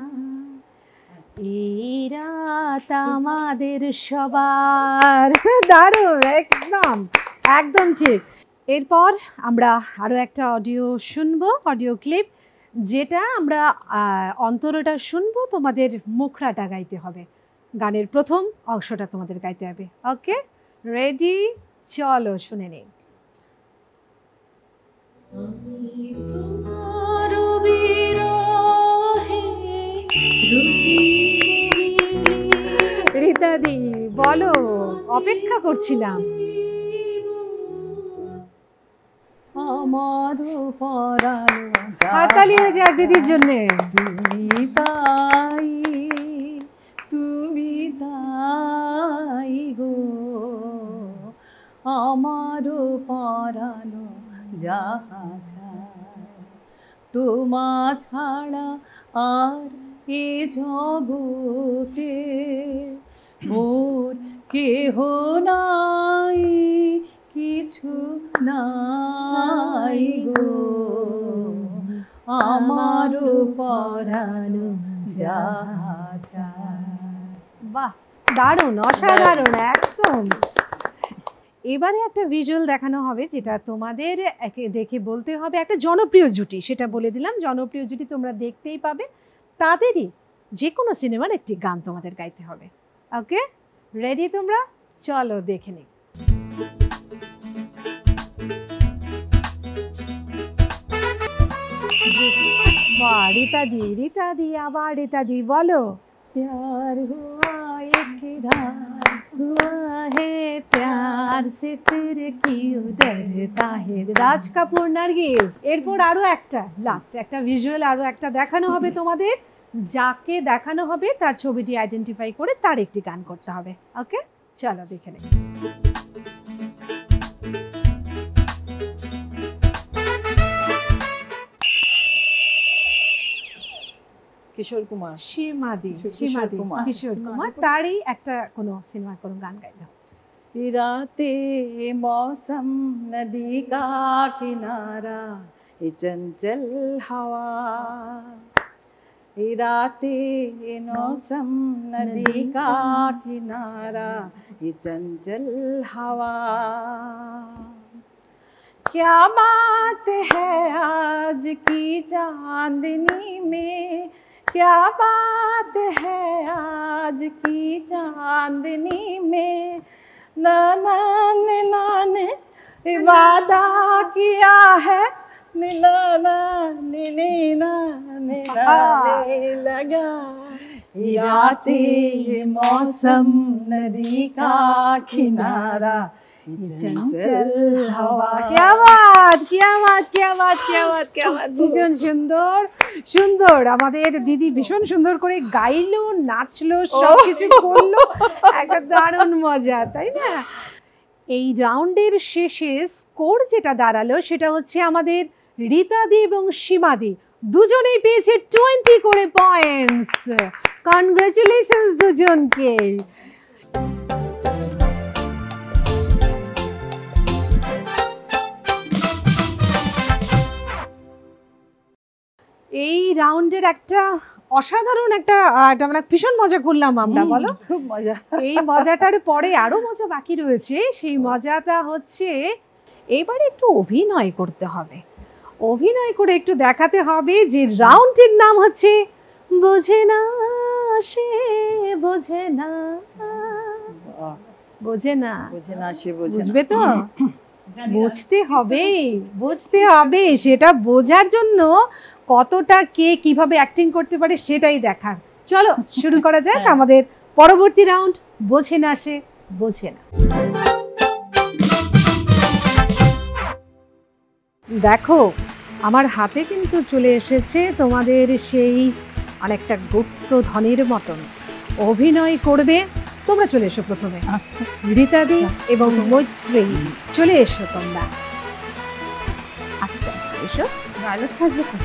Speaker 1: এই রাত আমাদের সবার। দারুণ, একদম একদম ঠিক। এরপর আমরা আরও একটা অডিও শুনবো, অডিও ক্লিপ, যেটা আমরা অন্তরটা শুনবো, তোমাদের মুখরাটা গাইতে হবে। গানের প্রথম অংশটা তোমাদের গাইতে হবে। ওকে, রেডি? চলো শুনে নেই। রীতাদি বলো, অপেক্ষা করছিলাম।
Speaker 5: আমার পরানো
Speaker 1: হাততালি হয়ে যাক দিদির জন্য।
Speaker 5: তুমি তাই, তুমি তাই গো, আমার পরানো যাহা চায়, তোমা ছাড়া আর এ জগতে মোর কেহ নাই, কিছু নাই গো, আমার পরানো যাহা চায়।
Speaker 1: বাহ, দারুণ, অসাধারণ, একদম। এবারে একটা ভিজুয়াল দেখানো হবে যেটা তোমাদের দেখে বলতে হবে একটা জনপ্রিয় জুটি, সেটা বলে দিলাম, জনপ্রিয় জুটি তোমরা দেখতেই পাবে, তাদেরই যে কোনো সিনেমার একটি গান তোমাদের গাইতে হবে। ওকে, রেডি তোমরা? চলো দেখে নিই। বাহ, রীতা দি আবার রীতা দি বলো। प्यार हुआ एक रात हुआ है प्यार से फिर क्यों डरता है। রাজ কাপুর, নার্গিস। এরপর আরো একটা লাস্ট একটা ভিজুয়াল আরো একটা দেখানো হবে তোমাদের, যাকে দেখানো হবে তার ছবিটি আইডেন্টিফাই করে তার একটি গান করতে হবে। ওকে, চলো দেখে নেই।
Speaker 5: কিশোর কুমার,
Speaker 1: সীমাদি,
Speaker 5: কিশোর কুমার।
Speaker 1: কিশোর কুমার, তারই একটা কোনো সিনেমার কোনো গান গাইলো।
Speaker 5: राते मौसम नदी का किनारा ये चंचल हवा, राते मौसम नदी का किनारा ये चंचल हवा, क्या बात है आज की चांदनी में, क्या बात है आज की चांदनी में, नाना ने वादा किया है, नाना ने लगा याते मौसम नदी का किनारा चंचल हवा।
Speaker 1: क्या बात, क्या बात, क्या बात, क्या बात, क्या बात, ভীষণ সুন্দর সুন্দর। আমাদের দিদি ভীষণ সুন্দর করে গাইলো, নাচলো, সবকিছু করলো, একটা দারুণ মজা, তাই না? এই রাউন্ডের শেষে স্কোর যেটা দাঁড়ালো সেটা হচ্ছে আমাদের রীতাদি এবং সীমাদি দুজনেই পেয়েছে 20 করে পয়েন্টস। কনগ্রাচুলেশনস দুজনকে। এই রাউন্ডের একটা অসাধারণ একটা মানে ভীষণ মজা করলাম আমরা, বলো?
Speaker 5: খুব মজা।
Speaker 1: এই মজাটার পরে আরো মজা বাকি রয়েছে। সেই মজাটা হচ্ছে এবারে একটু অভিনয় করতে হবে, অভিনয় করে একটু দেখাতে হবে যে রাউন্ডের নাম হচ্ছে বোঝে না সে বোঝে না, বোঝে না,
Speaker 5: বুঝে না সে বুঝে না।
Speaker 1: বুঝবে তো? বুঝতে হবে, বুঝতে হবে। সেটা বোঝার জন্য কতটা কে কিভাবে অ্যাক্টিং করতে পারে সেটাই দেখার। চলো শুরু করা যাক আমাদের পরবর্তী রাউন্ড, বোঝে না সে বোঝে না। দেখো আমার হাতে কিন্তু চলে এসেছে তোমাদের সেই অনেকটা গুপ্তধনের মতন অভিনয় করবে। তোমরা চলে এসো প্রথমে।
Speaker 5: আচ্ছা,
Speaker 1: রীতাদি এবং মৈত্রেয়ী চলে এসো তোমরা, আস্তে আস্তে এসো।
Speaker 2: ডায়লগ থাকবে তো?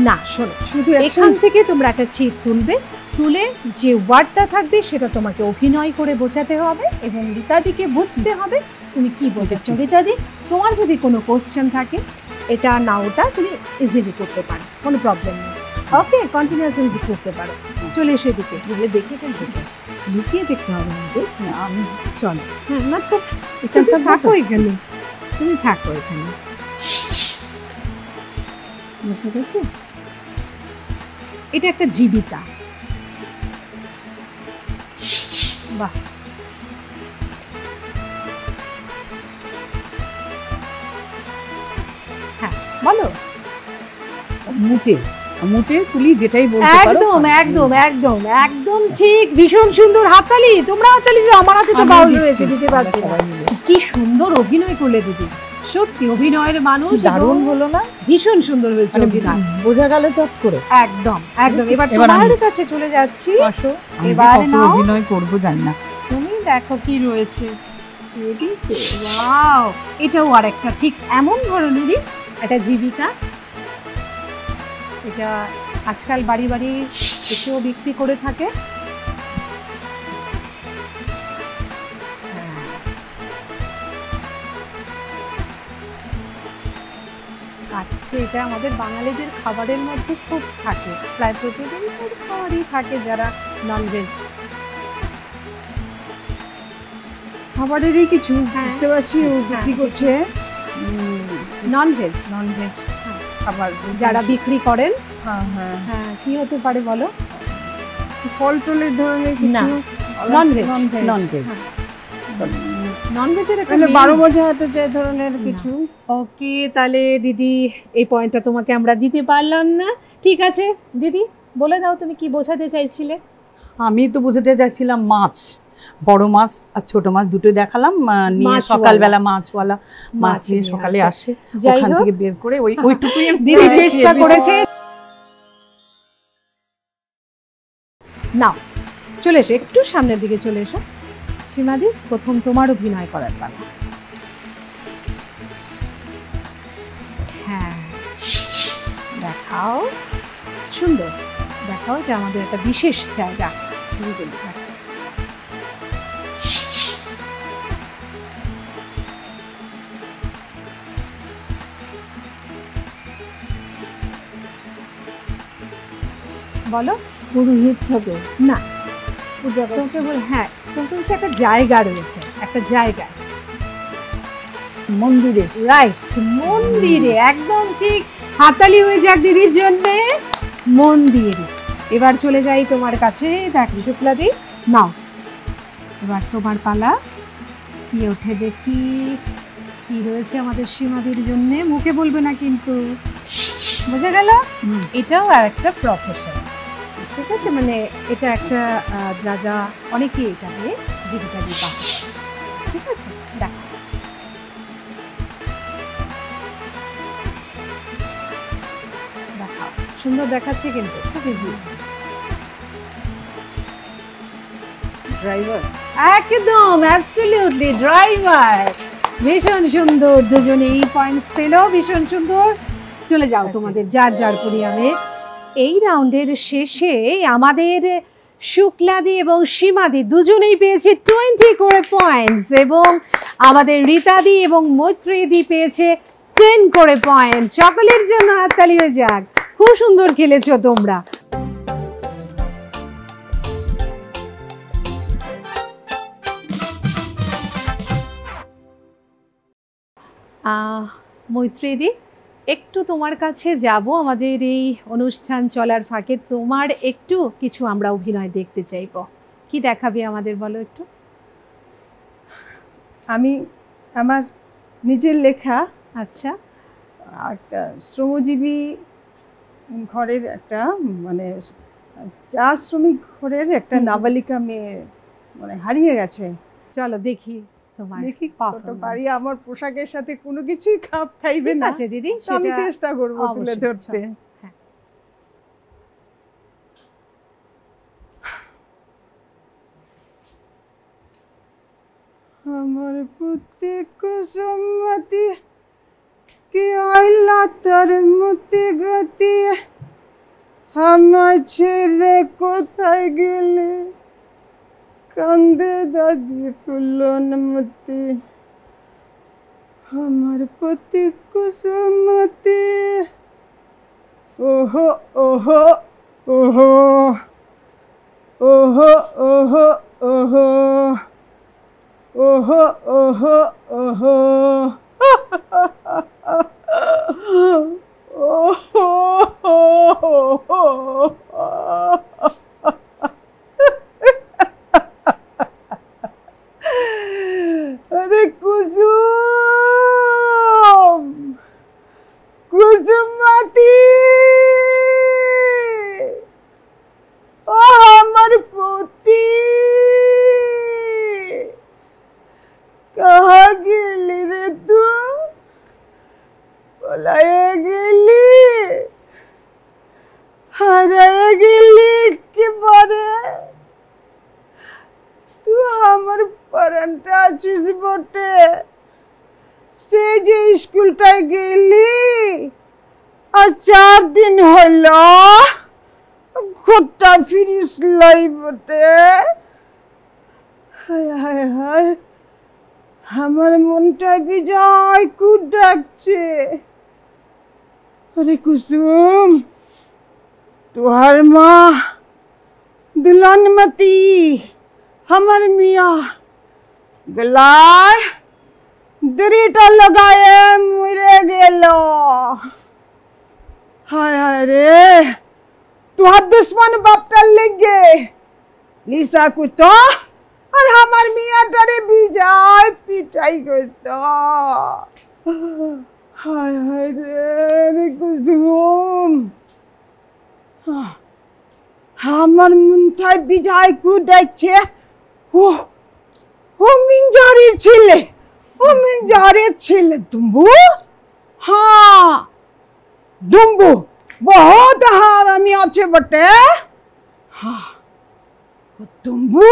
Speaker 1: না শোনো,
Speaker 2: শুধু
Speaker 1: এখান থেকে তোমরা একটা চিট তুলবে, তুলে যে ওয়ার্ডটা থাকবে সেটা তোমাকে অভিনয় করে বোঝাতে হবে এবং রীতাদিকে বুঝতে হবে তুমি কি বোঝাচ্ছ। রীতাদি, তোমার যদি কোনো কোশ্চেন থাকে এটা না ওটা তুমি ইজিলি করতে পারো, কোনো প্রবলেম নেই। ওকে, কন্টিনিউয়াসলি করতে পারো। চলে এসো এদিকে,
Speaker 5: বলে দেখে ফেলতে।
Speaker 1: লুকিয়ে দেখতে হবে না,
Speaker 5: আমি
Speaker 1: চলো। হ্যাঁ, না তো এখানে থাকো, এখানে তুমি থাকো এখানে, বুঝে গেছে? এটা একটা জীবিকা। বাহ, হ্যাঁ বলো।
Speaker 3: মুটে মুটে তুলি যেটাই বলতে পারো।
Speaker 1: একদম একদম একদম একদম ঠিক, ভীষণ সুন্দর। হাততালি, তোমরা হাততালি দিও, আমার হাতে তো বাউল রয়েছে, দিতে পারছি না। কি সুন্দর অভিনয় করলে দিদি, সত্যি অভিনয়ের মানুষ,
Speaker 3: দারুণ হলো না?
Speaker 1: ভীষণ সুন্দর হয়েছে অভিনয়,
Speaker 3: বোঝা গেল চট করে।
Speaker 1: একদম একদম। এবার
Speaker 3: এবার
Speaker 1: তোমার
Speaker 3: আমি।
Speaker 1: কাছে চলে যাচ্ছি।
Speaker 3: আসো,
Speaker 1: এবার
Speaker 3: এবার
Speaker 1: নাও।
Speaker 3: অভিনয় করবো জানি না।
Speaker 1: তুমি দেখো কি রয়েছে। ওয়াও, এটাও আরেকটা ঠিক এমন ধরনেরই একটা জীবিকা। এটা আজকাল বাড়ি বাড়ি এসেও বিক্রি করে থাকে। আচ্ছা, এটা আমাদের বাঙালিদের খাবারের মধ্যে খুব থাকে, প্রায় প্রতিদিন খাবারই থাকে যারা ননভেজ।
Speaker 4: খাবারেরই কিছু
Speaker 1: হ্যাঁ।
Speaker 4: বুঝতে পারছি ও বিক্রি করছে
Speaker 1: নন ভেজ
Speaker 4: খাবার
Speaker 1: যারা বিক্রি করেন।
Speaker 4: হ্যাঁ হ্যাঁ
Speaker 1: হ্যাঁ, কি হতে পারে বলো?
Speaker 4: ফল টলের ধরনের কিছু
Speaker 1: না, non-veg,
Speaker 3: ননভেজ।
Speaker 1: নন ভেজের একটা
Speaker 4: মানে
Speaker 1: main-
Speaker 4: 12 মজা হতে যে ধরনের কিছু।
Speaker 1: ওকে, তাহলে দিদি এই পয়েন্টটা তোমাকে আমরা দিতে পারলাম না। ঠিক আছে দিদি, বলে দাও তুমি কি বোঝাতে চাইছিলে।
Speaker 3: আমি তো বুঝতে চাইছিলাম মাছ, বড় মাছ আর ছোট মাছ দুটোই দেখালাম, নিয়ে
Speaker 1: মাছওয়ালা।
Speaker 3: সকালবেলা মাছওয়ালা মাছ
Speaker 1: মাছ
Speaker 3: নিয়ে
Speaker 1: নিয়ে
Speaker 3: সকালে
Speaker 1: আসে।
Speaker 3: আসে,
Speaker 1: যাই
Speaker 3: ওখান
Speaker 1: হোক,
Speaker 3: থেকে বের করে ওইটুকুই আমি
Speaker 1: দিদি
Speaker 3: বলেছি।
Speaker 1: চেষ্টা করেছে। নাও চলে এসো, একটু সামনের দিকে চলে এসো। সীমাদি, প্রথম তোমার অভিনয় করার পালা। হ্যাঁ, দেখাও, সুন্দর দেখাও, এটা আমাদের একটা বিশেষ জায়গা। শুরু করি, হ্যাঁ। বলো।
Speaker 2: পুরোহিত হবে
Speaker 1: না, তোমাকে হ্যাঁ, তোমাকে হচ্ছে একটা জায়গা রয়েছে, একটা জায়গা।
Speaker 2: মন্দিরে।
Speaker 1: রাইট, মন্দিরে, একদম ঠিক। হাতালি হয়ে যাক দিদির জন্য। মন্দির। এবার চলে যাই তোমার কাছে। দেখো শুক্লাদি, নাও এবার তোমার পালা। কি ওঠে দেখি, কি রয়েছে আমাদের সীমাদির জন্য। মুখে বলবে না কিন্তু, বোঝা গেল? এটাও আর একটা প্রফেশন, ঠিক আছে? মানে এটা একটা যা যা অনেকেই এটা নিয়ে জীবিকা নির্বাহ করে। ঠিক আছে, দেখো দেখাও, সুন্দর দেখাচ্ছে কিন্তু, খুব ইজি।
Speaker 2: ড্রাইভার।
Speaker 1: একদম, অ্যাবসলিউটলি ড্রাইভার। ভীষণ সুন্দর, দুজনে এই পয়েন্টস পেল, ভীষণ সুন্দর। চলে যাও তোমাদের যার যার পরিয়ামে। এই রাউন্ডের শেষে আমাদের শুক্লাদি এবং সীমাদি দুজনেই পেয়েছে 20 করে পয়েন্টস, এবং আমাদের রীতাদি এবং মৈত্রীদি পেয়েছে 10 করে পয়েন্ট। সকলের জন্য হাততালি হয়ে যাক। খুব সুন্দর খেলেছো তোমরা। মৈত্রীদি, একটু তোমার কাছে যাব। আমাদের এই অনুষ্ঠান চলার ফাঁকে তোমার একটু কিছু আমরা অভিনয় দেখতে চাইবো। কি দেখাবে আমাদের, বলো একটু।
Speaker 4: আমি আমার নিজের লেখা
Speaker 1: আচ্ছা,
Speaker 4: একটা শ্রমজীবী ঘরের একটা মানে চা শ্রমিক ঘরের একটা নাবালিকা মেয়ে মানে হারিয়ে গেছে।
Speaker 1: চলো দেখি তোমার
Speaker 4: দেখি কতটা
Speaker 1: performance।
Speaker 4: পারি। আমার পোশাকের সাথে কোনো কিছুই খাপ খাইবে
Speaker 1: ঠিক
Speaker 4: না,
Speaker 1: আছে দিদি,
Speaker 4: তো আমি
Speaker 1: সেটা
Speaker 4: চেষ্টা করবো তুলে
Speaker 1: অবশ্যই,
Speaker 4: ধরতে।
Speaker 1: হ্যাঁ।
Speaker 4: আমার পুত্রে কুসুমতি কি আইলা তোর মতি গতি, আমার ছেলে কোথায় গেলে, কান্দে দাদি ফুলনমতি। আমার পুত্রে কুসুমতি, ওহো ওহো ওহো ওহো ওহো ওহো ওহো ওহো ওহো আরে কুসুম, কুসুমতি, ও আমার পুতি, कहाँ गेली रे तू, पलाए गेली, হারায় গেলি একেবারে। তুই আমার পরানটা আছিস বটে, সে যে স্কুলটায় গেলি আর 4 দিন হলো ঘরটা ফিরিস লাই বটে। হায় হায় হায়, আমার মনটা বিজয় কুট ডাকছে। আরে কুসুম, তোহার মা দুলনমতি, আমার মিয়া গলায় দড়িটা লাগায়ে মরে গেল। হায় হায় রে, तुहार दुश्मन बापटा लेगे लिसा कुतो और हमार मियाँ डरे बिजाय पिटाई करता। हाय हाय रे कुसुम, हमार मुंठाई बिजाय को देखছে ও মিঞ্জারির ছেলে, ও মিঞ্জারের ছেলে দুম্বু। हाँ दुम्बू बहुत हरामी আছে বটে। हाँ दुम्बू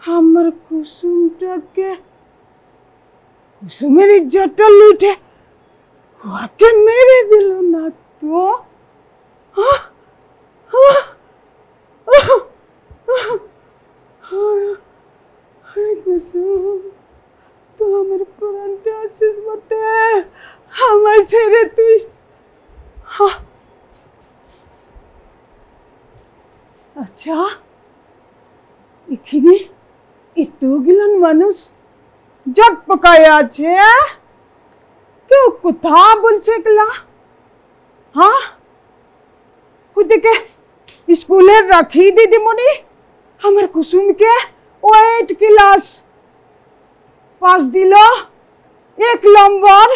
Speaker 4: আমার কুসুমটাকে, কুসুমের ইজ্জতটা লুটে ওকে মেরে দিল না তো। কুসুম তো আমার প্রাণটা আছিস বটে, আমায় ছেড়ে তুই। আচ্ছা এখানে এতগুলো মানুষ জট পাকায় আছে, কেউ কথা বলছে এগুলা? হ্যাঁ ওদিকে স্কুলের রাখি দিদিমণি আমার কুসুমকে 8 ক্লাস পাস দিল, 1 নম্বর।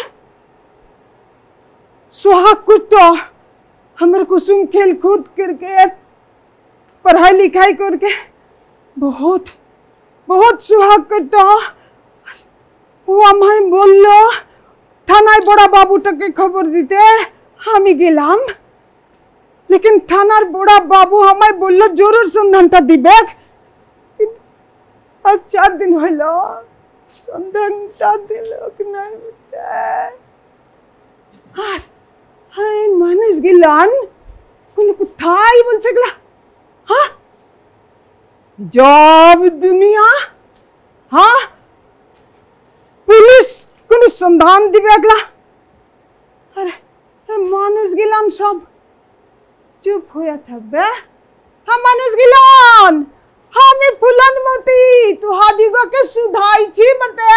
Speaker 4: सुहाग करतो हमारे कुसुम खेल कूद करके पढ़ाई लिखाई करके बहुत बहुत सुहाग करतो। वो हमें बोललो थानाय बड़ा बाबूटाके खबर दीते, हम गेलाम। लेकिन थानार बड़ा बाबू हमें बोललो जरूर सन्धानटा दिबे। आज 4 दिन हलो सन्धानटा दिलो कि नहीं আর হাই মানুষ গিলান কোন কোথায় বলছে গলা। হ্যাঁ জব দুনিয়া, হ্যাঁ পুলিশ কোন সন্ধান দিবে গলা। আরে মানুষ গিলান সব চুপ হয়ে থাকবে। হ্যাঁ মানুষ গিলান আমি ফুলানমতি তুহাদিগকে সুধাইছি বটে,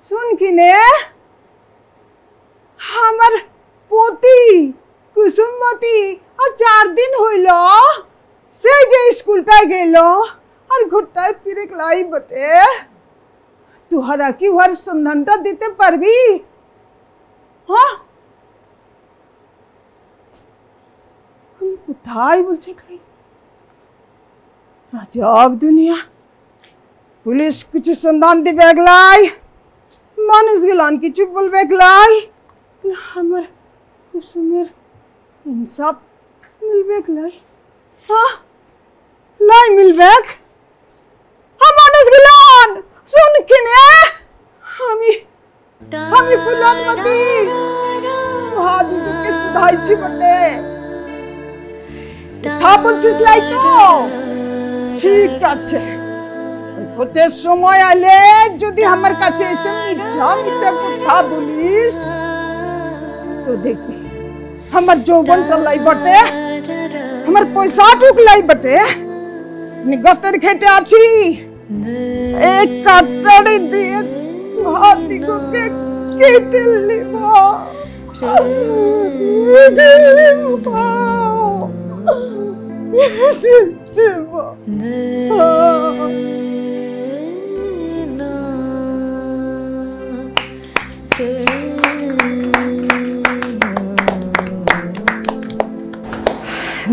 Speaker 4: শুন কিনে আমার পতি কুসুমমতি আর 4 দিন হইল সেই যে স্কুলটায় গেল আর ঘরটায় ফিরে লাই বটে। তুহারা কি ওর সন্ধানটা দিতে পারবি? হ্যাঁ কোথায় বলছে খাই আজব দুনিয়া। পুলিশ কিছু সন্ধান দিবে গলাই, মানুষ গেলান কিছু বলবে গলাই, আমার কুসুমের ইনসাফ মিলবে গলাই। হ্যাঁ লাই মিলবে। হ্যাঁ মানুষ গেলান শুন কিনে আমি আমি ফুলানমতি হাদিকে সুধাইছি বটে। কথা বলছিস লাই তো ঠিক আছে, ওতে সময় আলে যদি আমার কাছে এসে মিঠা মিঠা কথা বলিস তো দেখবি আমার যৌবনটা লাই বটে, আমার পয়সা টুক লাই বটে। নিগতের খেটে আছি, এক কাটারি দিয়ে হাদিকে কেটে নিব।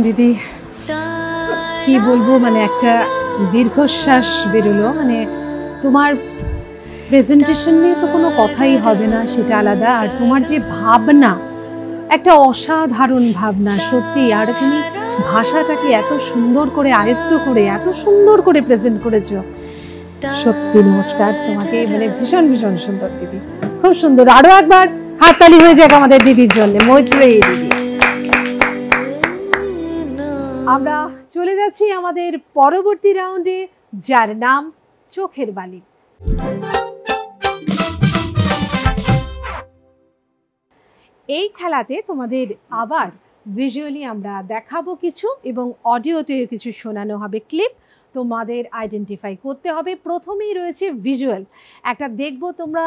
Speaker 1: দিদি কি বলবো, মানে একটা দীর্ঘশ্বাস বেরোলো। মানে তোমার প্রেজেন্টেশন নিয়ে তো কোনো কথাই হবে না, সেটা আলাদা। আর তোমার যে ভাবনা, একটা অসাধারণ ভাবনা সত্যি। আর তুমি ভাষাটাকে এত সুন্দর করে আয়ত্ত করে এত সুন্দর করে প্রেজেন্ট করেছো, সত্যি নমস্কার তোমাকে। মানে ভীষণ ভীষণ সুন্দর দিদি, খুব সুন্দর। আরো একবার হাততালি হয়ে যাক আমাদের দিদির জন্য, মৈত্রেয়ী দিদি। আমরা চলে যাচ্ছি আমাদের পরবর্তী রাউন্ডে, যার নাম চোখের বালি। এই খেলাতে তোমাদের আবার ভিজুয়ালি আমরা দেখাবো কিছু এবং অডিওতেও কিছু শোনানো হবে ক্লিপ, তোমাদের আইডেন্টিফাই করতে হবে। প্রথমেই রয়েছে ভিজুয়াল, একটা দেখবো তোমরা,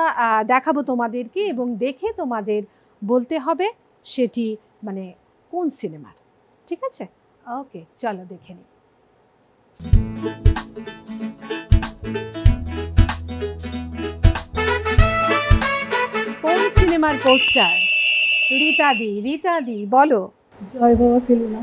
Speaker 1: দেখাবো তোমাদেরকে এবং দেখে তোমাদের বলতে হবে সেটি মানে কোন সিনেমার, ঠিক আছে? ওকে, চলো দেখে নিই। কোন সিনেমার পোস্টার? রীতাদি বলো।
Speaker 5: জয় বাবা ফেলু না,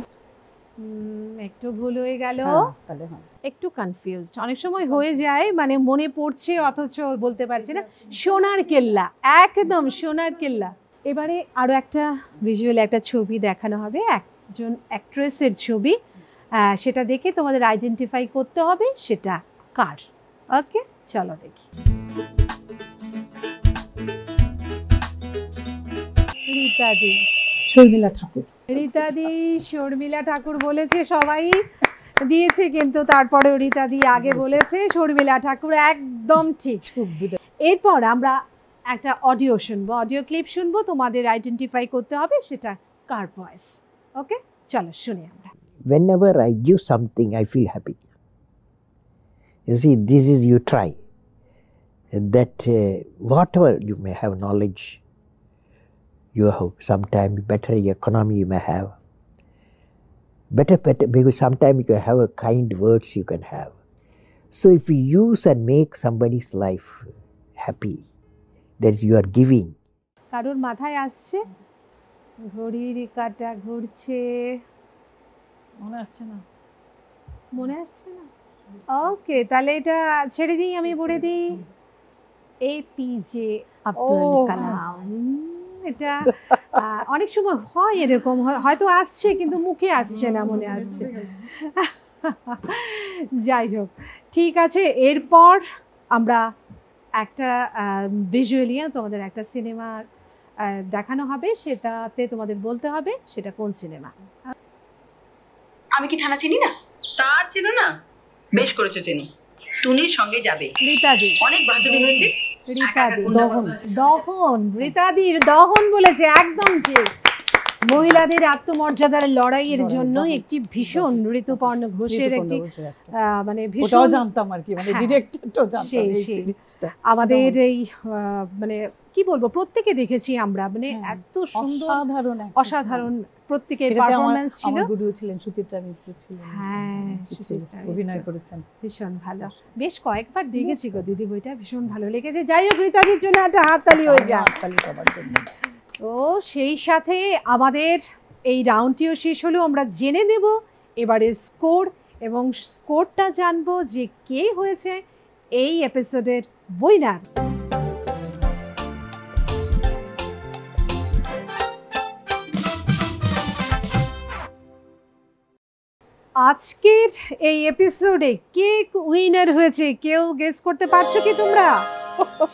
Speaker 1: একটু ভুল হয়ে গেল,
Speaker 5: তাহলে হ্যাঁ।
Speaker 1: একটু কনফিউজড, অনেক সময় হয়ে যায়, মানে মনে পড়ছে অথচ বলতে পারছি না। সোনার কেল্লা, একদম সোনার কেল্লা। এবারে আরো একটা ভিজুয়াল, একটা ছবি দেখানো হবে, একজন অ্যাক্ট্রেসের ছবি, সেটা দেখে তোমাদের আইডেন্টিফাই করতে হবে সেটা কার। ওকে, চলো দেখি। রীতাদি,
Speaker 5: শর্মিলা ঠাকুর।
Speaker 1: রীতাদি শর্মিলা ঠাকুর বলেছে, সবাই দিয়েছে কিন্তু তারপরেও রীতাদি আগে বলেছে, শর্মিলা ঠাকুর একদম ঠিক। এরপর আমরা একটা অডিও শুনবো, অডিও ক্লিপ শুনবো, তোমাদের আইডেন্টিফাই করতে হবে সেটা কার ভয়েস। ওকে, চলো শুনি আমরা।
Speaker 6: Whenever I give something, I feel happy. You see, this is you try that whatever you may have knowledge, you have sometimes better economy you may have, better because sometimes you have a kind words you can have. So if you use and make somebody's life happy, that is you are giving.
Speaker 1: কারোর মাথায় আসছে? ঘড়ির কাঁটা ঘুরছে,
Speaker 5: মনে আসছে না।
Speaker 1: মনে আসছে না? ওকে, তাহলে এটা ছেড়ে দিই, আমি বলে দিই APJ আব্দুল কালাম। এটা অনেক সময় হয় এরকম, হয়তো আসছে কিন্তু মুখে আসছে না, মনে আসছে। যাই হোক, ঠিক আছে। এরপর আমরা একটা ভিজুয়ালি তোমাদের একটা সিনেমা দেখানো হবে, সেটাতে তোমাদের বলতে হবে সেটা কোন সিনেমা।
Speaker 7: আমি কি থানা চিনি না? তার চিনো না? বেশ করেছো চিনি। টুনির সঙ্গে যাবে।
Speaker 1: রীতাদি,
Speaker 7: অনেক বাহাদুরি হয়েছে।
Speaker 1: রীতাদি দহন, রীতাদির দহন বলেছে, একদম ঠিক। মহিলাদের আত্মমর্যাদার লড়াইয়ের জন্য একটি ভীষণ ঋতুপর্ণ ঘোষের একটি মানে ভীষণ
Speaker 3: জানতাম আর কি, মানে ডিরেক্টরটাও জানতাম এই সিরিজটা।
Speaker 1: আমাদের এই মানে কি বলবো, প্রত্যেকে দেখেছি আমরা, মানে এত সুন্দর অসাধারণ প্রত্যেকের পারফরম্যান্স ছিল।
Speaker 3: আমার গুরু ছিলেন সুচিত্রা মিত্র ছিলেন,
Speaker 1: হ্যাঁ সুচিত্রা
Speaker 3: অভিনয় করেছেন,
Speaker 1: ভীষণ ভালো। বেশ কয়েকবার দেখেছি গো দিদি, বইটা ভীষণ ভালো লেগেছে। যাই হোক, রীতাদির জন্য একটা হাততালি হয়ে যায়।
Speaker 3: হাততালি সবার জন্য।
Speaker 1: তো সেই সাথে আমাদের এই রাউন্ডটিও শেষ হলো, আমরা জেনে নেব এবারে স্কোর, এবং স্কোরটা জানবো যে কে হয়েছে এই এপিসোডের উইনার। আজকের এই এপিসোডে কে উইনার হয়েছে কেউ গেস করতে পারছো কি তোমরা?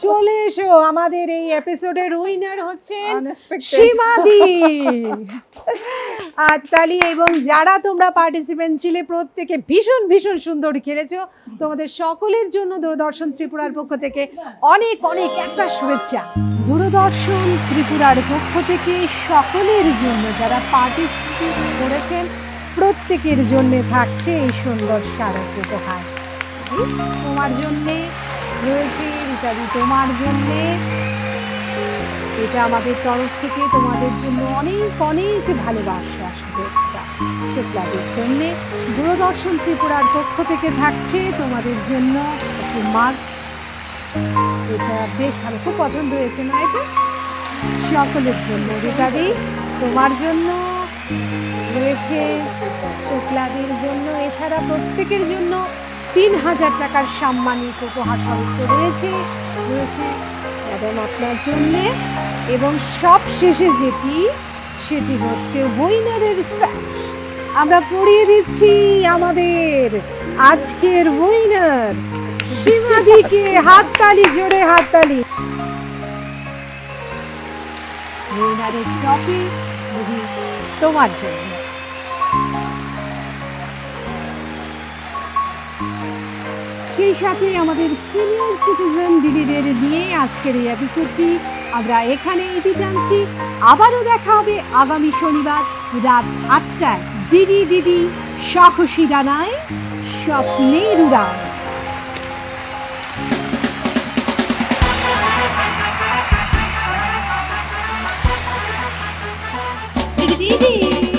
Speaker 1: চলে এসো, আমাদের এই এপিসোডের উইনার হচ্ছেন সীমাদি। আর তালি, এবং যারা তোমরা পার্টিসিপেন্ট ছিলে প্রত্যেকে ভীষণ ভীষণ সুন্দর খেলেছো। তোমাদের সকলের জন্য দূরদর্শন ত্রিপুরার পক্ষ থেকে অনেক অনেক একটা শুভেচ্ছা। দূরদর্শন ত্রিপুরার পক্ষ থেকে সকলের জন্য যারা পার্টিসিপেট করেছেন প্রত্যেকের জন্য থাকছে এই সুন্দর স্মারক উপহার। তোমার জন্যে রয়েছে রীতাদি, তোমার জন্যে এটা আমাদের তরফ থেকে তোমাদের জন্য অনেক অনেক ভালোবাসা শুভেচ্ছা। শুক্লাদের জন্যে দূরদর্শন ত্রিপুরার পক্ষ থেকে থাকছে তোমাদের জন্য একটি মাগ। এটা বেশ ভালো, খুব পছন্দ হয়েছে না? এটা সকলের জন্য রীতাদি, তোমার জন্য রয়েছে, শুক্লাদের জন্য, এছাড়া প্রত্যেকের জন্য 3000 টাকার সম্মানিত উপহার স্বরূপ রয়েছে ম্যাডাম আপনার জন্যে। এবং সব শেষে সেটি হচ্ছে উইনারের স্যাশ। আমরা পড়িয়ে দিচ্ছি আমাদের আজকের উইনার সীমাদিকে। হাততালি, জোরে হাততালি। উইনারের ট্রফি তোমার জন্য। সেই সাথে আমাদের সিনিয়র সিটিজেন দিদিদের নিয়ে আজকের এই এপিসোডটি আমরা এখানে ইতি টানছি। আবারও দেখা হবে আগামী শনিবার রাত 8টায় ডিডি দিদি সাহসী ডানায় স্বপ্নের উড়ান। দিদি